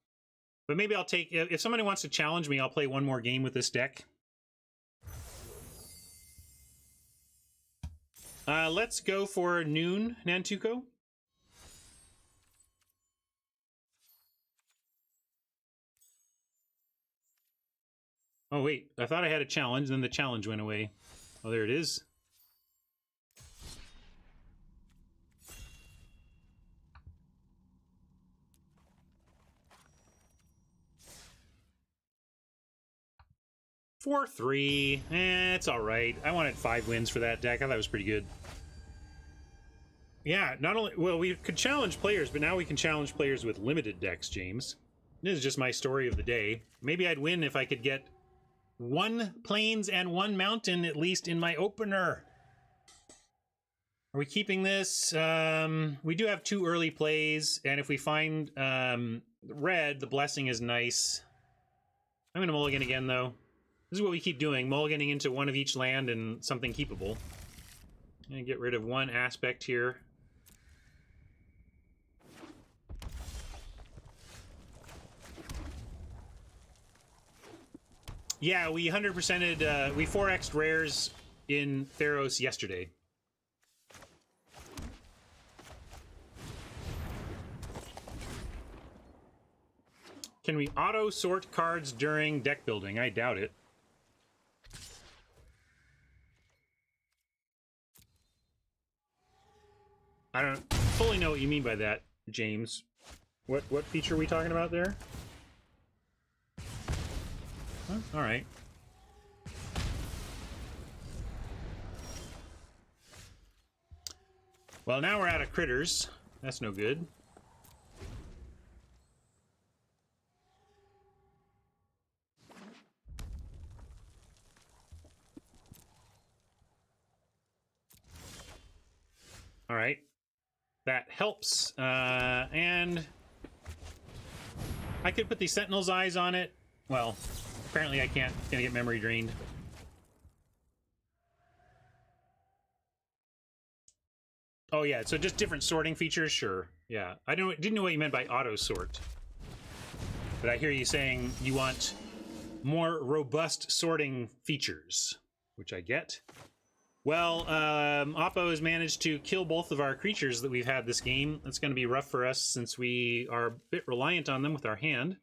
But maybe I'll take. If somebody wants to challenge me, I'll play one more game with this deck. Let's go for noon, Nantuko. Oh, wait. I thought I had a challenge, then the challenge went away. Oh, there it is. 4-3. It's all right. I wanted 5 wins for that deck. I thought it was pretty good. Yeah, not only... Well, we could challenge players, but now we can challenge players with limited decks, James. This is just my story of the day. Maybe I'd win if I could get 1 plains and 1 mountain, at least, in my opener. Are we keeping this? We do have 2 early plays, and if we find red, the blessing is nice. I'm going to mulligan again, though. This is what we keep doing, mulliganing into 1 of each land and something keepable. I'm going to get rid of 1 aspect here. Yeah, we 100%ed, we 4x'd rares in Theros yesterday. Can we auto-sort cards during deck building? I doubt it. I don't fully know what you mean by that, James. What feature are we talking about there? Huh? All right. Well, now we're out of critters. That's no good. All right. That helps. And I could put the Sentinel's Eyes on it. Well, apparently I can't. It's gonna get memory drained. Oh yeah, so just different sorting features, sure. Yeah, I didn't know what you meant by auto sort, but I hear you saying you want more robust sorting features, which I get. Well, Oppo has managed to kill both of our creatures that we've had this game. That's going to be rough for us since we are a bit reliant on them with our hand.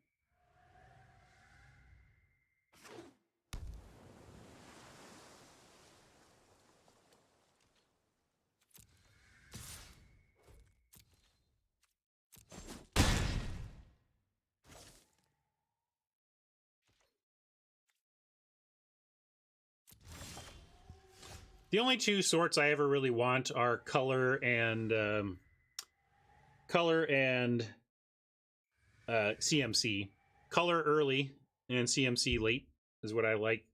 The only 2 sorts I ever really want are color and CMC. Color early and CMC late is what I like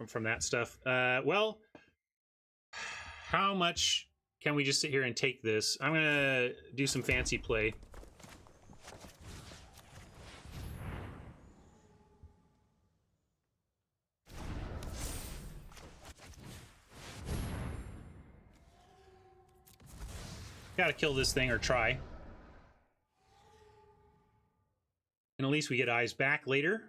from that stuff. Well, how much can we just sit here and take this? I'm gonna do some fancy play. Gotta kill this thing or try. And at least we get eyes back later.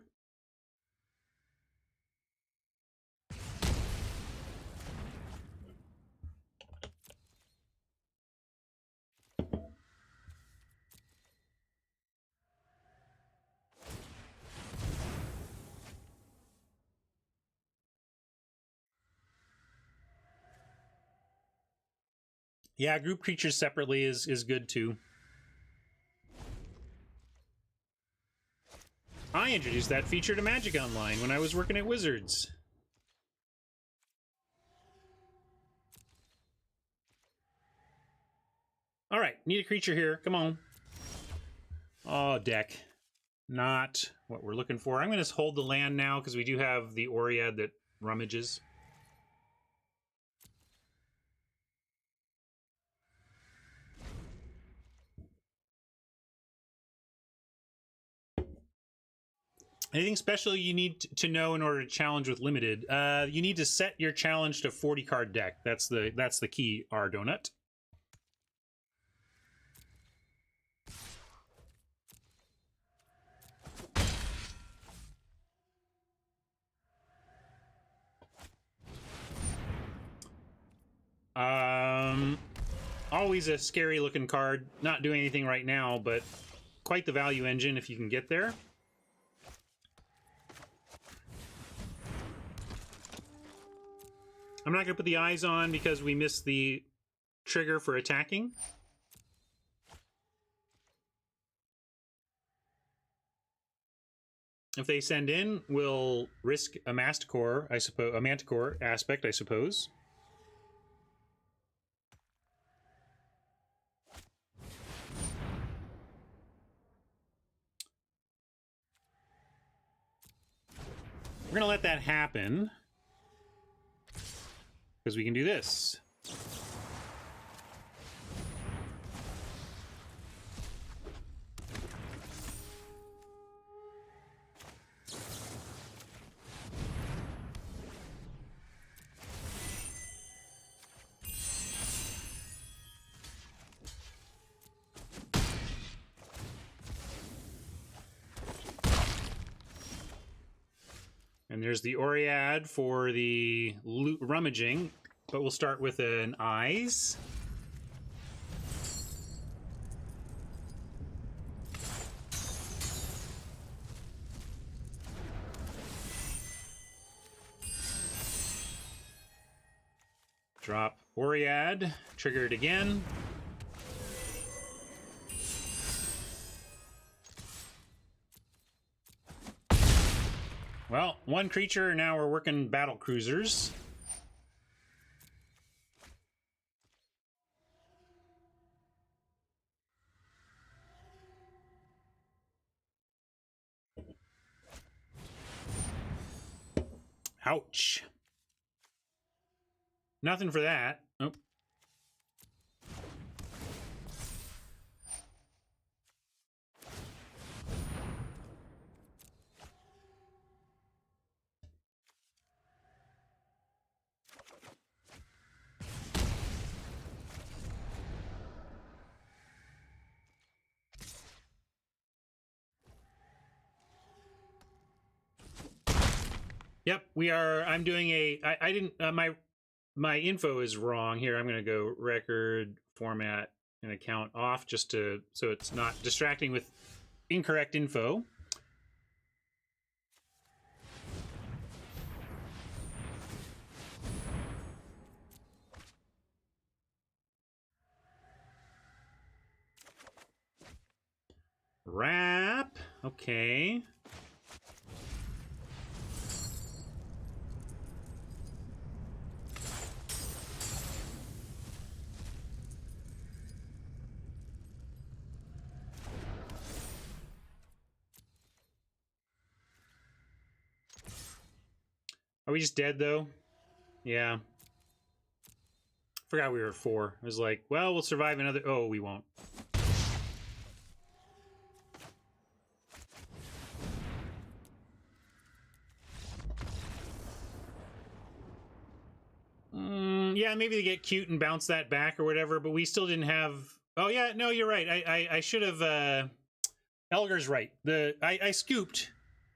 Yeah, group creatures separately is good too. I introduced that feature to Magic Online when I was working at Wizards. All right, need a creature here. Come on. Oh, deck. Not what we're looking for. I'm going to hold the land now because we do have the Oread that rummages. Anything special you need to know in order to challenge with limited? You need to set your challenge to 40 card deck. That's the key, R Donut. Always a scary looking card. Not doing anything right now, but quite the value engine if you can get there. I'm not going to put the eyes on because we missed the trigger for attacking. if they send in, we'll risk a Manticore, I suppose, a Manticore aspect, I suppose. We're gonna let that happen because we can do this. And there's the Oread for the rummaging, but we'll start with an eyes. Drop Oread, trigger it again. Well, one creature, now we're working battle cruisers. Ouch. Nothing for that. Oh. Yep, we are. I'm doing a. I didn't. My info is wrong here. I'm going to go record format and account off just to so it's not distracting with incorrect info. Wrap. Okay. Are we just dead, though? Yeah. Forgot we were at 4. I was like, well, we'll survive another... Oh, we won't. Yeah, maybe they get cute and bounce that back or whatever, but we still didn't have... Oh, yeah, no, you're right. I should have... Elgar's right. I scooped,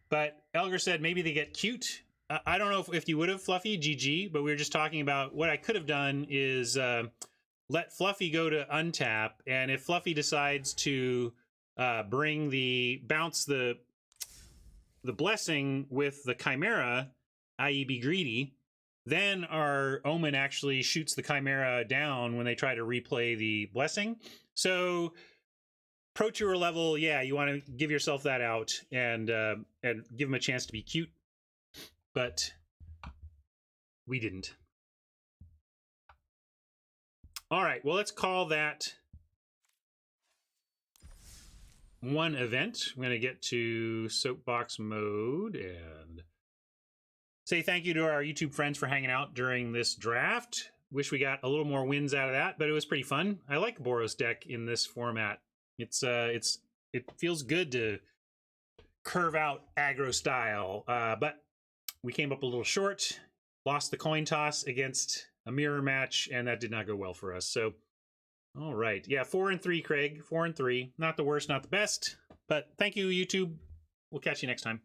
but Elgar said maybe they get cute. I don't know if you would have, Fluffy, GG, but we were just talking about what I could have done is let Fluffy go to untap, and if Fluffy decides to bounce the blessing with the Chimera, i.e. be greedy, then our Omen actually shoots the Chimera down when they try to replay the blessing. So Pro Tour level, yeah, you want to give yourself that out and give them a chance to be cute. But we didn't. All right, well, let's call that one event. I'm going to get to soapbox mode and say thank you to our YouTube friends for hanging out during this draft. Wish we got a little more wins out of that, but it was pretty fun. I like Boros deck in this format. It feels good to curve out aggro style, but we came up a little short, lost the coin toss against a mirror match, and that did not go well for us. So, all right. Yeah, 4-3, Craig. 4-3. Not the worst, not the best. But thank you, YouTube. We'll catch you next time.